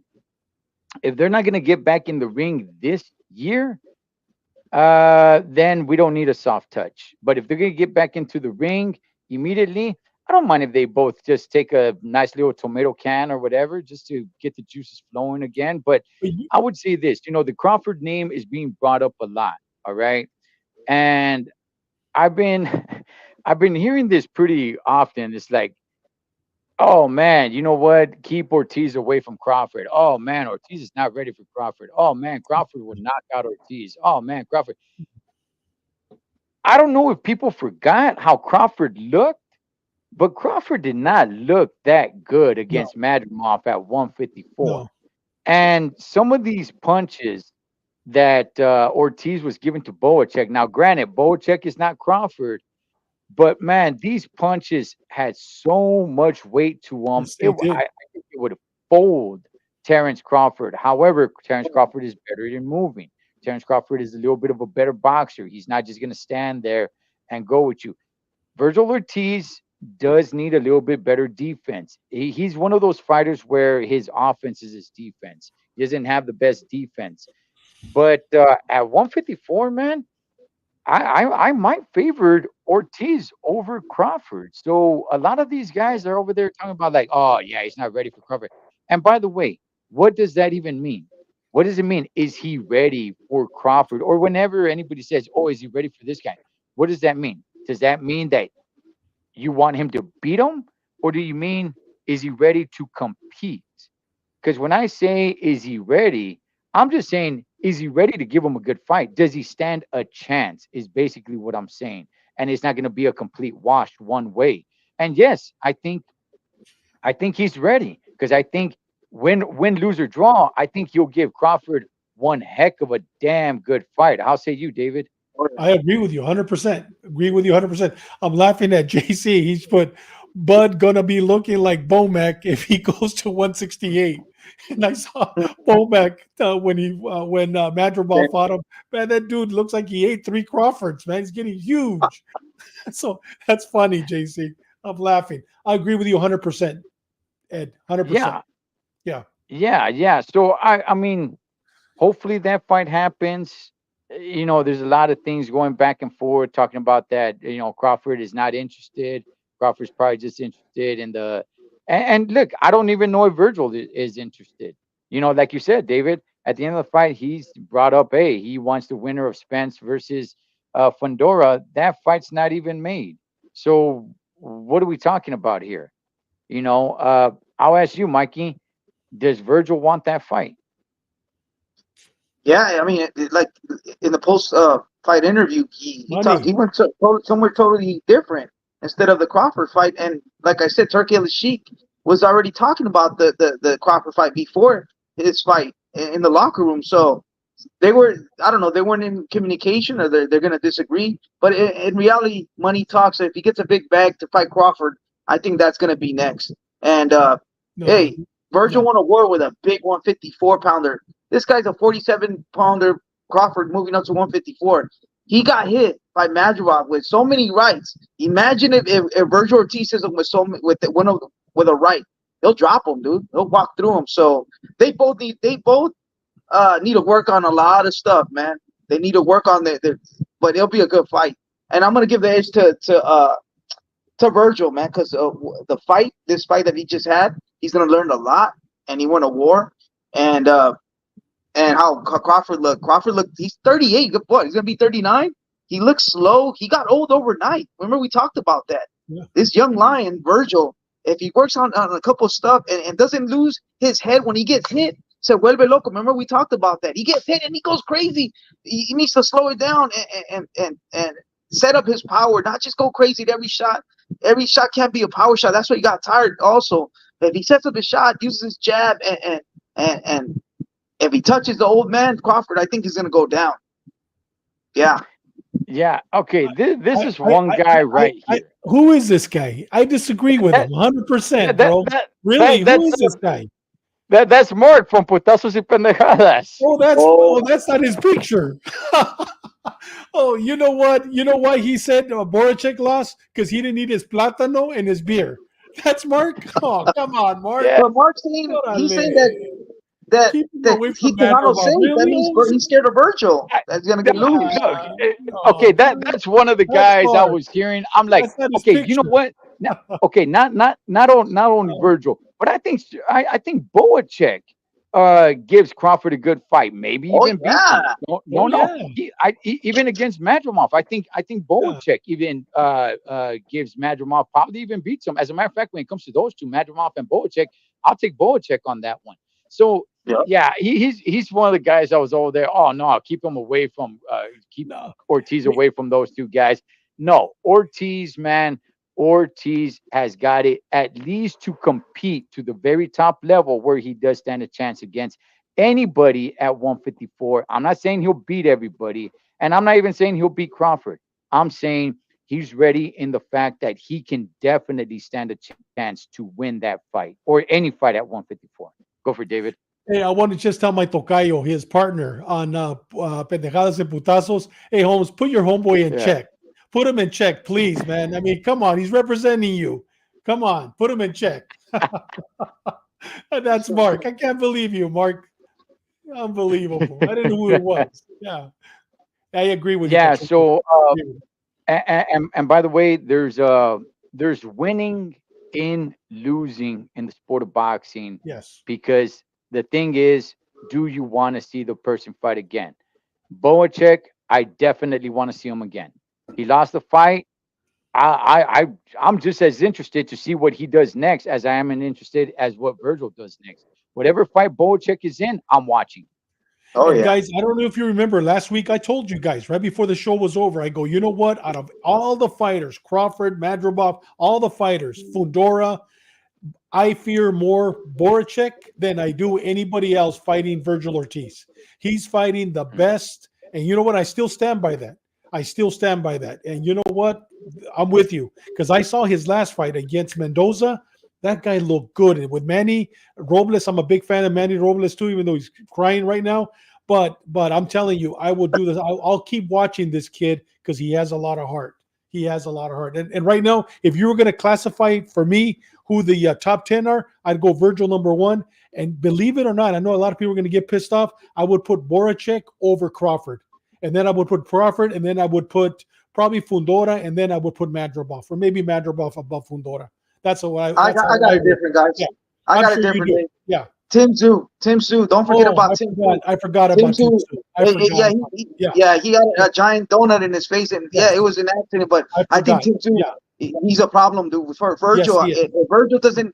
A: If they're not going to get back in the ring this year, then we don't need a soft touch. But if they're going to get back into the ring immediately, I don't mind if they both just take a nice little tomato can or whatever just to get the juices flowing again. But
B: But you-
A: I would say this, the Crawford name is being brought up a lot. All right. And I've been I've been hearing this pretty often. It's like, oh man, you know what? Keep Ortiz away from Crawford. Oh man, Ortiz is not ready for Crawford. Oh man, Crawford will knock out Ortiz. Oh man, Crawford. I don't know if people forgot how Crawford looked, but Crawford did not look that good
B: No,
A: against Madrimov at 154.
B: no.
A: And some of these punches that Ortiz was given to Boacek. Now, granted, Boacek is not Crawford, but man, these punches had so much weight to them.
B: Yes, they
A: I
B: did.
A: think it would fold Terrence Crawford. However, Terrence Crawford is better in moving. Terrence Crawford is a little bit of a better boxer. He's not just going to stand there and go with you. Virgil Ortiz does need a little bit better defense. He's one of those fighters where his offense is his defense. He doesn't have the best defense. But at 154, man, I might favored Ortiz over Crawford. So a lot of these guys are over there talking about like, oh yeah, he's not ready for Crawford. And by the way, what does that even mean? What does it mean? Is he ready for Crawford? Or whenever anybody says, oh, is he ready for this guy? What does that mean? Does that mean that you want him to beat him? Or do you mean is he ready to compete? Because when I say, is he ready? I'm just saying, is he ready to give him a good fight? Does he stand a chance? Is basically what I'm saying. And it's not going to be a complete wash one way. And yes, I think he's ready because I think win, lose or draw, I think he'll give Crawford one heck of a damn good fight. How say you, David?
B: I agree with you 100%. Agree with you 100%. I'm laughing at JC. He's put Bud gonna be looking like Bomac if he goes to 168. And I saw Bomac when Madrigal fought him. Man, that dude looks like he ate 3 Crawfords. Man, he's getting huge. So that's funny, JC. I'm laughing. I agree with you 100%, Ed. 100%.
A: Yeah,
B: Yeah.
A: yeah. So I mean, hopefully that fight happens. There's a lot of things going back and forth talking about that. Crawford is not interested. Crawford's probably just interested in the. And look, I don't even know if Virgil is interested. Like you said, David. At the end of the fight, he's brought up, hey, he wants the winner of Spence versus Fundora. That fight's not even made. So what are we talking about here? I'll ask you, Mikey. Does Virgil want that fight?
C: Yeah, I mean, like in the post fight interview, he talked.
B: Money.
C: He went somewhere totally different instead of the Crawford fight. And like I said, Turkey El Sheik was already talking about the Crawford fight before his fight in the locker room. So they were, I don't know, they weren't in communication, or they're going to disagree. But in reality, money talks. So if he gets a big bag to fight Crawford, I think that's going to be next. And
B: No,
C: hey, Virgil
B: no.
C: won a war with a big 154 pounder. This guy's a 47-pounder Crawford moving up to 154. He got hit by Madrigal with so many rights. Imagine if Virgil Ortiz hits him with a right, he'll drop him, dude. He'll walk through him. So they both need to work on a lot of stuff, man. They need to work on their but it'll be a good fight. And I'm gonna give the edge to Virgil, man, because this fight that he just had, he's gonna learn a lot, and he won a war, and how Crawford looked. Crawford looked. He's 38. Good boy. He's gonna be 39. He looks slow. He got old overnight. Remember we talked about that.
B: Yeah.
C: This young lion, Virgil, if he works on a couple of stuff and doesn't lose his head when he gets hit, se vuelve loco. Remember we talked about that. He gets hit and he goes crazy. He needs to slow it down and set up his power, not just go crazy at every shot. Every shot can't be a power shot. That's why he got tired. Also, if he sets up his shot, uses his jab, and if he touches the old man Crawford, I think he's gonna go down. Yeah.
A: Yeah. Okay. This is
B: I-
A: one guy right here.
B: Who is this guy? I disagree with him 100%, bro. Really? Who
A: that's
B: is this guy?
A: that's Mark from Putazos y Pendejadas.
B: That's not his picture. Oh, you know what? You know why he said Boracek lost? Because he didn't eat his plátano and his beer. That's Mark. Oh, come on, Mark.
A: Yeah.
C: But Mark's saying he's saying that
B: Keep him
C: that
B: away
C: he
B: from
C: cannot
B: Madrigal.
C: say that means
B: Really?
C: he's scared of Virgil. That's gonna get
A: No,
C: loose.
A: okay, that's one of the
B: That's
A: guys I
B: Mark.
A: was hearing. I'm like,
B: That's not his
A: okay, you know
B: picture.
A: what? Now, okay, not only Virgil, but I think Boacek gives Crawford a good fight, maybe
C: Oh
A: even beats him.
C: yeah.
A: No,
B: Oh,
A: no, no.
B: yeah.
A: Even against Madrimov, I think
B: Yeah.
A: Boacek even gives Madrimov, probably even beats him. As a matter of fact, when it comes to those two, Madrimov and Boacek, I'll take Boacek on that one. So
C: Yeah.
A: yeah, he's one of the guys I was over there. Oh no, I'll keep him away from keep
B: No.
A: Ortiz away from those two guys. No, Ortiz, man, Ortiz has got it at least to compete to the very top level where he does stand a chance against anybody at 154. I'm not saying he'll beat everybody, and I'm not even saying he'll beat Crawford. I'm saying he's ready in the fact that he can definitely stand a chance to win that fight or any fight at 154. Go for it, David.
B: Hey, I want to just tell my tocayo, his partner on Pendejadas and Putazos. Hey, Holmes, put your homeboy in
A: Yeah.
B: check. Put him in check, please, man. I mean, come on. He's representing you. Come on. Put him in check. That's Mark. I can't believe you, Mark. Unbelievable. I didn't know who it was. Yeah. I agree with you.
A: Yeah.
B: Pachuco.
A: So
B: I agree with you.
A: and by the way, there's winning in losing in the sport of boxing
B: Yes.
A: because the thing is, do you want to see the person fight again? Boacek, I definitely want to see him again. He lost the fight. I'm just as interested to see what he does next as I am interested as what Virgil does next. Whatever fight Boacek is in, I'm watching.
C: Oh
B: And
C: yeah.
B: guys, I don't know if you remember last week, I told you guys right before the show was over, I go, you know what? Out of all the fighters, Crawford, Madrigal, all the fighters, Fundora, I fear more Boracek than I do anybody else fighting Virgil Ortiz. He's fighting the best. And you know what? I still stand by that. I still stand by that. And you know what? I'm with you because I saw his last fight against Mendoza. That guy looked good. And with Manny Robles, I'm a big fan of Manny Robles too, even though he's crying right now. But I'm telling you, I will do this. I'll keep watching this kid because he has a lot of heart. He has a lot of heart. And right now, if you were going to classify for me who the top 10 are, I'd go Virgil number 1. And believe it or not, I know a lot of people are going to get pissed off. I would put Boracek over Crawford. And then I would put Crawford. And then I would put probably Fundora. And then I would put Madrigal. Or maybe Madrigal above Fundora. That's what
C: I got it different, guys.
B: Yeah.
C: I
B: I'm
C: got
B: sure
C: it
B: you
C: different.
B: do.
C: Name.
B: Yeah.
C: Tim Tszyu. Don't forget about Tim Tszyu.
B: I forgot
C: Tim
B: about Tim
C: Tszyu.
B: Tszyu. I forgot.
C: Yeah, he got a giant donut in his face, and
B: Yes.
C: yeah, it was an accident. But I think
B: forgot.
C: Tim Tszyu,
B: Yeah.
C: he's a problem, dude. For Virgil,
B: Yes, he is.
C: if Virgil doesn't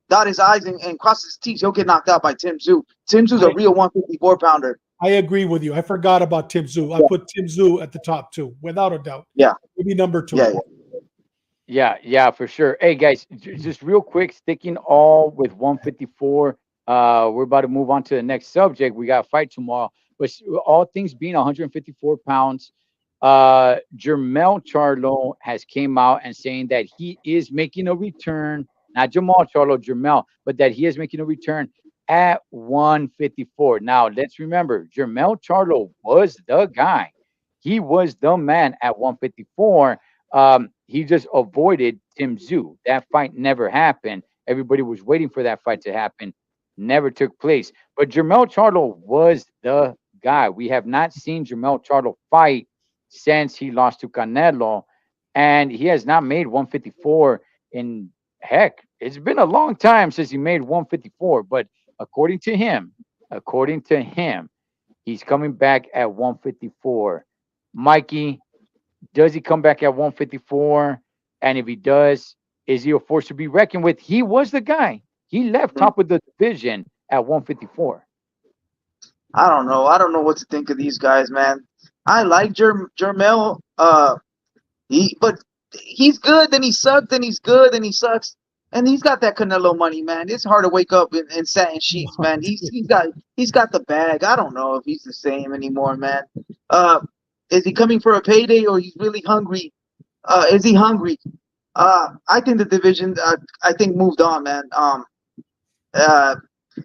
C: dot his I's and cross his T's, he'll get knocked out by Tim Tszyu. Tim Tszyu's a real 154 pounder.
B: I agree with you. I forgot about Tim Tszyu. I put Tim Tszyu at the top 2, without a doubt.
C: Yeah.
B: Maybe number 2.
A: Yeah, for sure. Hey guys, just real quick, sticking all with 154. We're about to move on to the next subject. We got a fight tomorrow, but all things being 154 pounds, Jermell Charlo has came out and saying that he is making a return. Not Jamal Charlo, Jermell, but that he is making a return. at 154. Now, let's remember, Jermel Charlo was the guy. He was the man at 154. He just avoided Tim Tszyu. That fight never happened. Everybody was waiting for that fight to happen. Never took place. But Jermel Charlo was the guy. We have not seen Jermel Charlo fight since he lost to Canelo, and he has not made 154 in, heck, it's been a long time since he made 154. But according to him, according to him, he's coming back at 154. Mikey, does he come back at 154? And if he does, is he a force to be reckoned with? He was the guy. He left top of the division at 154.
C: I don't know. I don't know what to think of these guys, man. I like Jermel. But he's good, then he sucks, then he's good, then he sucks. And he's got that Canelo money, man. It's hard to wake up in satin sheets, man. He's got the bag. I don't know if he's the same anymore, man. Uh, is he coming for a payday or he's really hungry? Is he hungry? I think the division, I think moved on, man. Uh,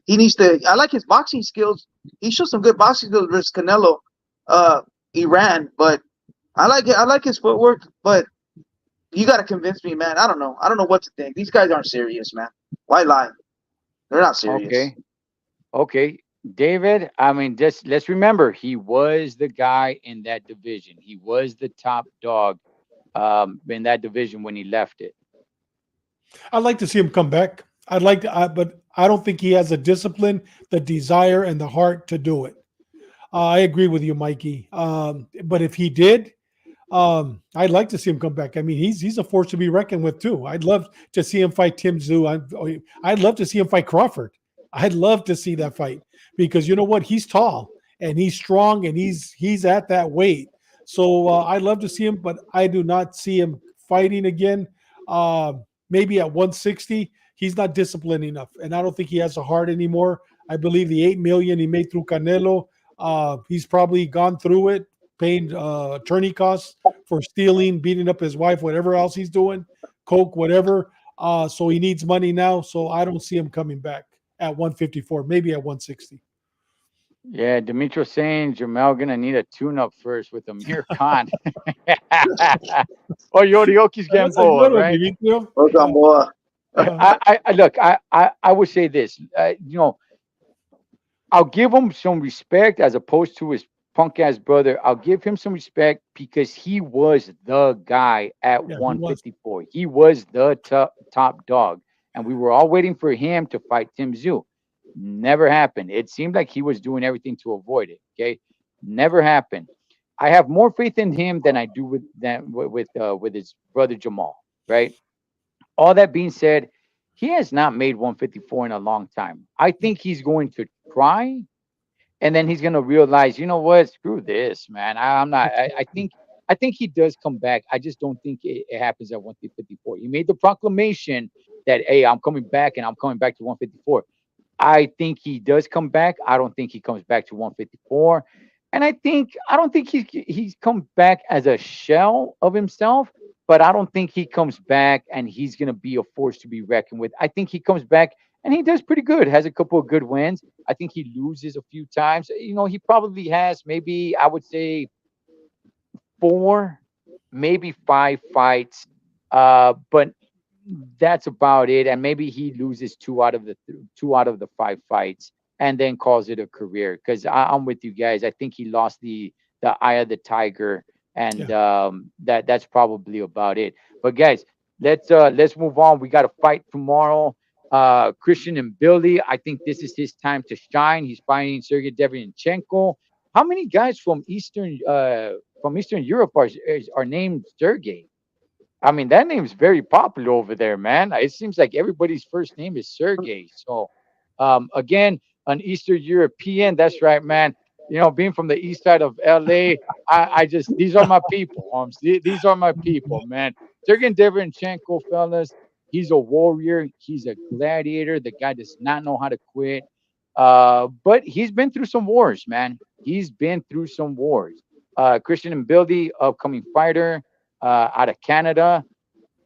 C: he needs to. I like his boxing skills. He showed some good boxing skills versus Canelo. He ran, but I like it. I like his footwork, but you got to convince me, man. I don't know. I don't know what to think. These guys aren't serious, man. Why lie? They're not serious.
A: Okay. Okay. David, I mean, just let's remember he was the guy in that division. He was the top dog in that division when he left it.
B: I'd like to see him come back. I'd like to, but I don't think he has the discipline, the desire, and the heart to do it. I agree with you, Mikey. But if he did, I'd like to see him come back. I mean, he's a force to be reckoned with too. I'd love to see him fight Tim Tszyu. I'd love to see him fight Crawford. I'd love to see that fight because you know what? He's tall and he's strong and he's at that weight. So I'd love to see him, but I do not see him fighting again. Uh, Maybe at 160, he's not disciplined enough, and I don't think he has a heart anymore. I believe the 8 million he made through Canelo, he's probably gone through it, paying attorney costs for stealing, beating up his wife, whatever else he's doing, coke, whatever. So he needs money now. So I don't see him coming back at 154, maybe at 160.
A: Yeah, Demetrius saying Jamel gonna need a tune-up first with Amir Khan. Or Yorioki's
B: That's a
A: Gamboa,
B: good one,
A: right?
B: Dimitrio.
C: Welcome, boy.
A: I look, I would say this. I'll give him some respect as opposed to his punk ass brother. I'll give him some respect because he was the guy at
B: Yeah, he was.
A: 154. He was the top dog, and we were all waiting for him to fight Tim Tszyu. Never happened. It seemed like he was doing everything to avoid it. Okay, never happened. I have more faith in him than I do with his brother Jamal. Right. All that being said, he has not made 154 in a long time. I think he's going to try, and then he's gonna realize, you know what? Screw this, man. I'm not. I think he does come back. I just don't think it happens at 154. He made the proclamation that, hey, I'm coming back, and I'm coming back to 154. I think he does come back. I don't think he comes back to 154. And I don't think he's come back as a shell of himself, but I don't think he comes back and he's gonna be a force to be reckoned with. I think he comes back and he does pretty good, has a couple of good wins. I think he loses a few times. He probably has maybe I would say four, maybe five fights. But that's about it. And maybe he loses two out of the five fights, and then calls it a career. Because I'm with you guys. I think he lost the eye of the tiger, and
B: Yeah.
A: that's probably about it. But guys, let's move on. We got a fight tomorrow. Christian and Billy. I think this is his time to shine. He's fighting Sergey Deverenchenko. How many guys from Eastern Europe are named Sergey? I mean, that name's very popular over there, man. It seems like everybody's first name is Sergey. So, again, an Eastern European. That's right, man. Being from the east side of LA, I just these are my people. These are my people, man. Sergey Deverenchenko, fellas. He's a warrior. He's a gladiator. The guy does not know how to quit. But he's been through some wars, man. He's been through some wars. Christian Mbildi, upcoming fighter out of Canada.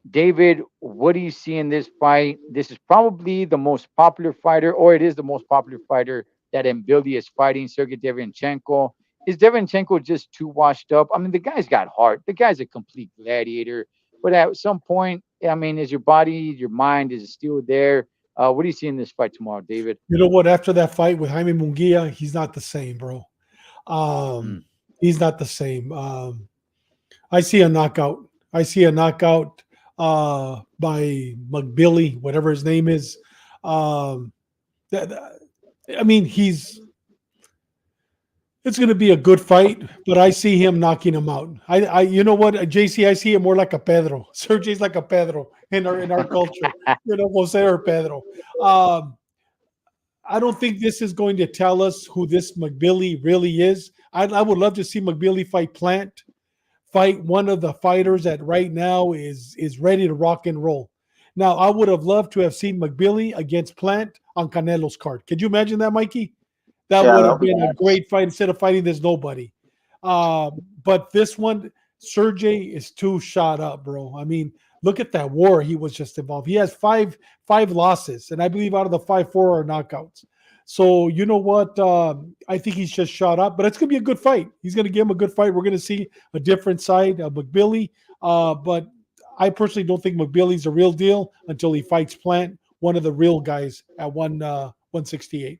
A: David, what do you see in this fight? This is probably the most popular fighter, or it is the most popular fighter that Billy is fighting, Sergey Devinchenko. Is Devinchenko just too washed up? I mean, the guy's got heart. The guy's a complete gladiator. But at some point, I mean, is your body, your mind, is it still there? What do you see in this fight tomorrow, David?
B: You know what? After that fight with Jaime Munguia, he's not the same, bro. Um,
A: Mm.
B: he's not the same. I see a knockout. I see a knockout by McBilly, whatever his name is. Um, I mean, it's going to be a good fight, but I see him knocking him out. You know what, JC, I see him more like a Pedro. Sergey's like a Pedro in our culture. You know, Jose or Pedro. Um, I don't think this is going to tell us who this McBilly really is. I would love to see McBilly fight Plant, fight one of the fighters that right now is ready to rock and roll. Now, I would have loved to have seen McBilly against Plant on Canelo's card. Could you imagine that, Mikey? That
C: Yeah,
B: would
C: that'll
B: have
C: be
B: been a
C: nice.
B: great fight instead of fighting this nobody. But this one, Sergey is too shot up, bro. I mean, look at that war he was just involved. He has five losses, and I believe out of the five, four are knockouts. So you know what? I think he's just shot up, but it's gonna be a good fight. He's gonna give him a good fight. We're gonna see a different side of McBilly. But I personally don't think McBilly's a real deal until he fights Plant, one of the real guys at 168.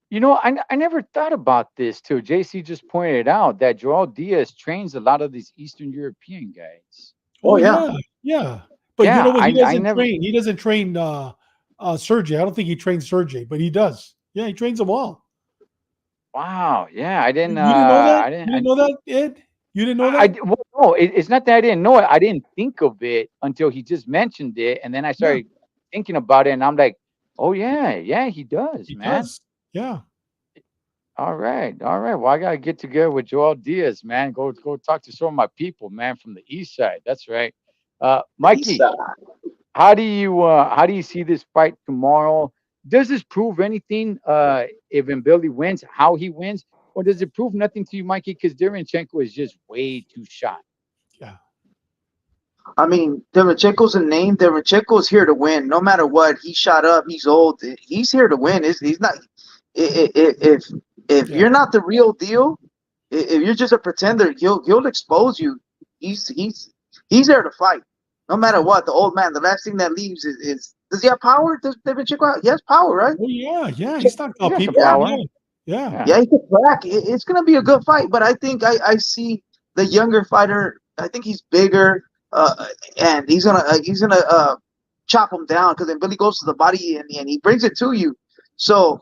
A: I never thought about this too. JC just pointed out that Joel Diaz trains a lot of these Eastern European guys.
B: Oh
C: Oh yeah,
B: yeah, yeah. But you
A: Yeah,
B: know what?
A: I never.
B: He doesn't train Sergey. I don't think he trains Sergey, but he does. Yeah, he trains them all.
A: Wow. Yeah, I didn't.
B: You didn't know that?
A: I didn't.
B: You didn't know that, Ed? You didn't know that?
A: Well, no, it's not that I didn't know it. I didn't think of it until he just mentioned it, and then I
B: Yeah,
A: started thinking about it, and I'm like, oh yeah, yeah, he does,
B: he
A: man.
B: does. Yeah.
A: All right, all right. Well, I gotta get together with Joel Diaz, man. Go talk to some of my people, man, from the East Side. That's right. Mikey,
C: Lisa.
A: how do you see this fight tomorrow? Does this prove anything? If Billy wins, how he wins, or does it prove nothing to you, Mikey? Because Derenchenko is just way too shot.
B: Yeah.
C: I mean, Derevchenko's a name. Derevchenko's here to win, no matter what. He's shot up. He's old. He's here to win. He's not. If
B: Yeah.
C: you're not the real deal, if you're just a pretender, he'll expose you. He's there to fight, no matter what. The old man. The last thing that leaves is does he have power? Does Derevchenko have? He has power, right?
B: Oh yeah, yeah. He's knocked
A: He
B: out
A: got some
B: people.
C: Yeah,
A: power.
B: Yeah. Yeah.
A: Yeah.
C: yeah. He can crack. It's gonna be a good fight, but I think I see the younger fighter. I think he's bigger, and he's gonna chop him down because then Billy goes to the body and he brings it to you. So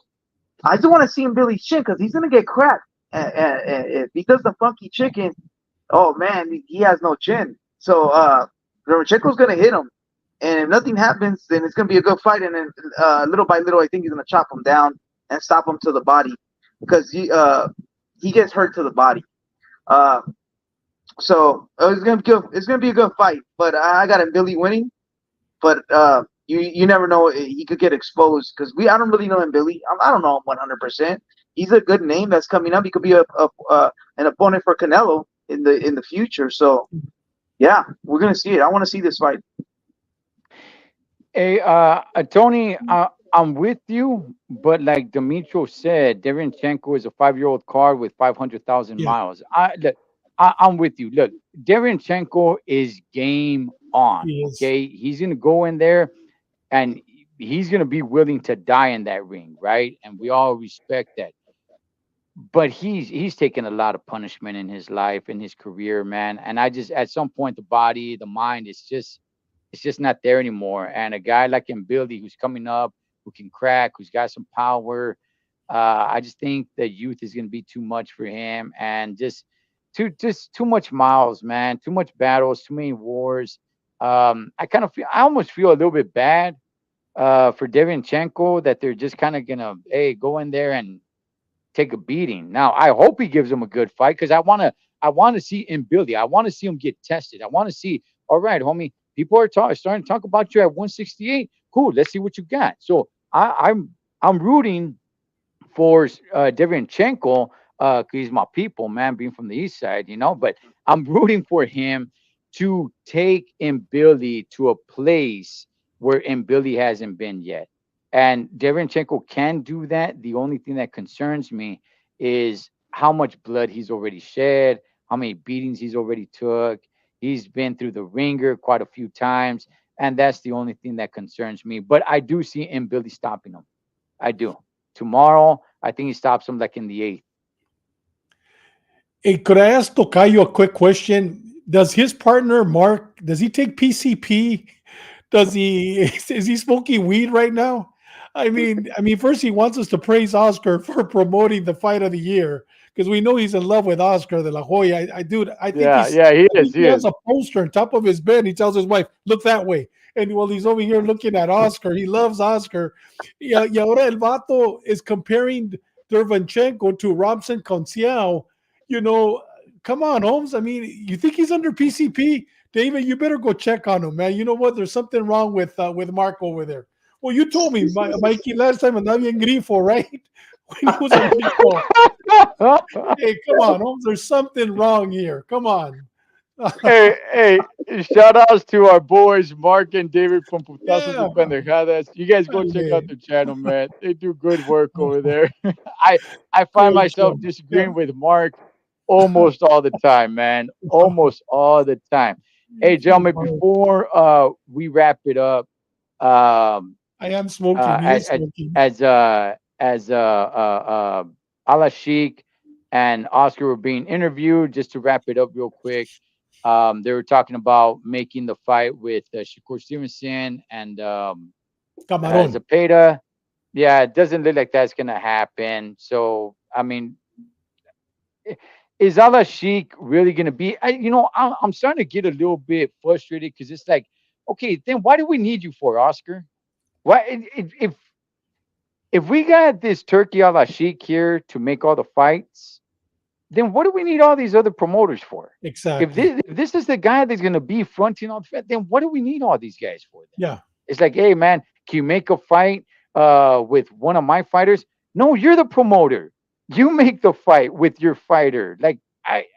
C: I just want to see him Billy chin because he's gonna get cracked. And if he does the funky chicken, oh man, he has no chin. So Lomachenko's gonna hit him, and if nothing happens, then it's gonna be a good fight. And then little by little, I think he's gonna chop him down and stop him to the body because he gets hurt to the body. Uh, so it's gonna be good. It's gonna be a good fight. But I got him Billy winning. But you never know. He could get exposed because I don't really know him, Billy. I don't know him 100%. He's a good name that's coming up. He could be an opponent for Canelo in the future. So yeah, we're gonna see it. I want to see this fight.
A: Hey, Tony, I'm with you, but like Demetrio said, Derenchenko is a 5-year-old car with 500,000
B: Yeah.
A: miles. I'm with you. Look, Derenchenko is game on.
B: He is.
A: Okay, he's gonna go in there and he's gonna be willing to die in that ring, right? And we all respect that. But he's taken a lot of punishment in his life, in his career, man. And I just at some point the body, the mind, it's just not there anymore. And a guy like Billy who's coming up, who can crack, who's got some power, I just think that youth is going to be too much for him, and just too much miles, man, too much battles, too many wars. I almost feel a little bit bad for Devinchenko that they're just kind of gonna go in there and take a beating. Now, I hope he gives him a good fight because I want to see in Billy. I want to see him get tested. I want to see, all right, homie, people are starting to talk about you at 168. Cool, let's see what you got. So I'm rooting for Derenchenko because he's my people, man, being from the east side, But I'm rooting for him to take Billy to a place where Billy hasn't been yet. And Derenchenko can do that. The only thing that concerns me is how much blood he's already shed, how many beatings he's already took. He's been through the ringer quite a few times, and that's the only thing that concerns me. But I do see Billy stopping him. I do. Tomorrow, I think he stops him like in the eighth.
B: Hey, could I ask Tocayo a quick question? Does his partner Mark, does he take PCP? Does he is he smoking weed right now? I mean, first he wants us to praise Oscar for promoting the fight of the year because we know he's in love with Oscar de la Hoya. Dude,
A: Yeah, yeah, he
B: I
A: is.
B: think
A: He
B: he has
A: is.
B: a poster on top of his bed. He tells his wife, "Look that way." And while he's over here looking at Oscar, he loves Oscar. Yeah, y ahora el vato is comparing Dervanchenko to Robson Conciao. You know, come on, Holmes. I mean, you think he's under PCP? David, you better go check on him, man. You know what? There's something wrong with Mark over there. Well, you told me, Mikey, last time andaba bien grifo, right? When he was on the show. Hey, come on, Holmes. There's something wrong here. Come on.
A: Hey, shout outs to our boys, Mark and David from Putazos y
B: Yeah.
A: Pendejadas. You guys
B: I
A: go check out
B: mean,
A: their channel, man. They do good work over there. I I find
B: great show.
A: myself
B: Yeah.
A: disagreeing with Mark almost all the time, man. Almost all the time. Hey, gentlemen, before we wrap it up, um,
B: I am smoking. He is
A: as
B: smoking.
A: Ala Sheik and Oscar were being interviewed. Just to wrap it up real quick, they were talking about making the fight with Shakur Stevenson and
B: Camarón.
A: Zapata. Yeah, it doesn't look like that's gonna happen. So, I mean, is Ala Sheik really gonna be? I'm starting to get a little bit frustrated because it's like, okay, then why do we need you for, Oscar? Why if we got this Turkey a la Sheik here to make all the fights, then what do we need all these other promoters for?
B: Exactly.
A: If this is the guy that's going to be fronting all the fight, then what do we need all these guys for? Then
B: Yeah.
A: it's like, hey man, can you make a fight with one of my fighters? No, you're the promoter. You make the fight with your fighter. Like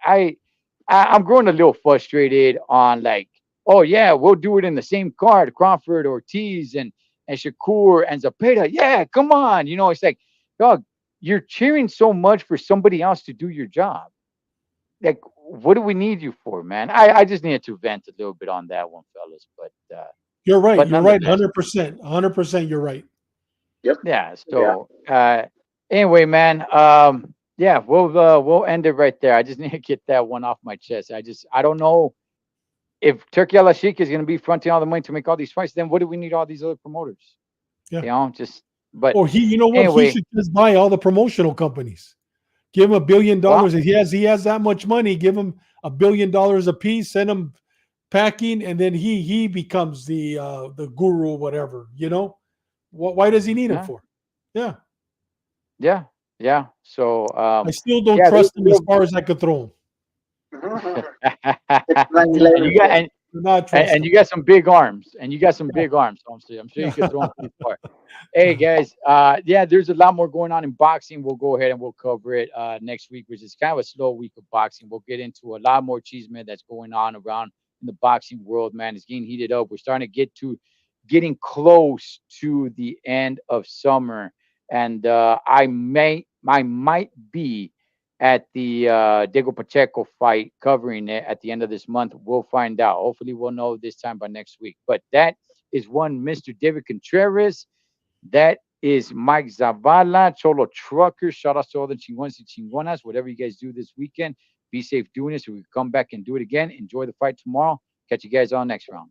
A: I'm growing a little frustrated on like, oh yeah, we'll do it in the same card, Crawford, Ortiz, and Shakur and Zapata. Yeah, come on. It's like, dog, you're cheering so much for somebody else to do your job. Like, what do we need you for, man? I just needed to vent a little bit on that one, fellas.
B: You're right.
A: But
B: You're right.
A: nonetheless,
B: 100%. 100%. You're right.
C: Yep.
A: yeah.
C: Yeah.
A: So anyway, man, yeah, we'll end it right there. I just need to get that one off my chest. I don't know if Turkey Al Sheik is going to be fronting all the money to make all these fights. Then what do we need all these other promoters?
B: Yeah.
A: Just. But
B: Or you know what? He
A: anyway,
B: should just buy all the promotional companies. Give him $1 billion.
A: well,
B: If he has that much money, give him $1 billion a piece, send him packing, and then he becomes the guru, whatever. Why does he need him
A: yeah,
B: for? Yeah.
A: yeah, yeah. So
B: I still don't
A: yeah,
B: trust him as far as I could throw him.
C: It's
A: and
C: 9/11.
A: you got
B: Do not trust
A: and
B: him.
A: you got some big arms, and you got some
B: Yeah.
A: big arms. So I'm sure you could throw them pretty far. Hey
B: Uh,
A: guys, yeah, there's a lot more going on in boxing. We'll go ahead and we'll cover it next week, which is kind of a slow week of boxing. We'll get into a lot more cheeseman that's going on around in the boxing world, man. It's getting heated up. We're starting to getting close to the end of summer, and I might be at the Diego Pacheco fight, covering it at the end of this month. We'll find out. Hopefully, we'll know this time by next week. But that is one Mr. David Contreras. That is Mike Zavala, Cholo Trucker. Shout out to all the Chingones and Chingonas. Whatever you guys do this weekend, be safe doing it so we can come back and do it again. Enjoy the fight tomorrow. Catch you guys on next round.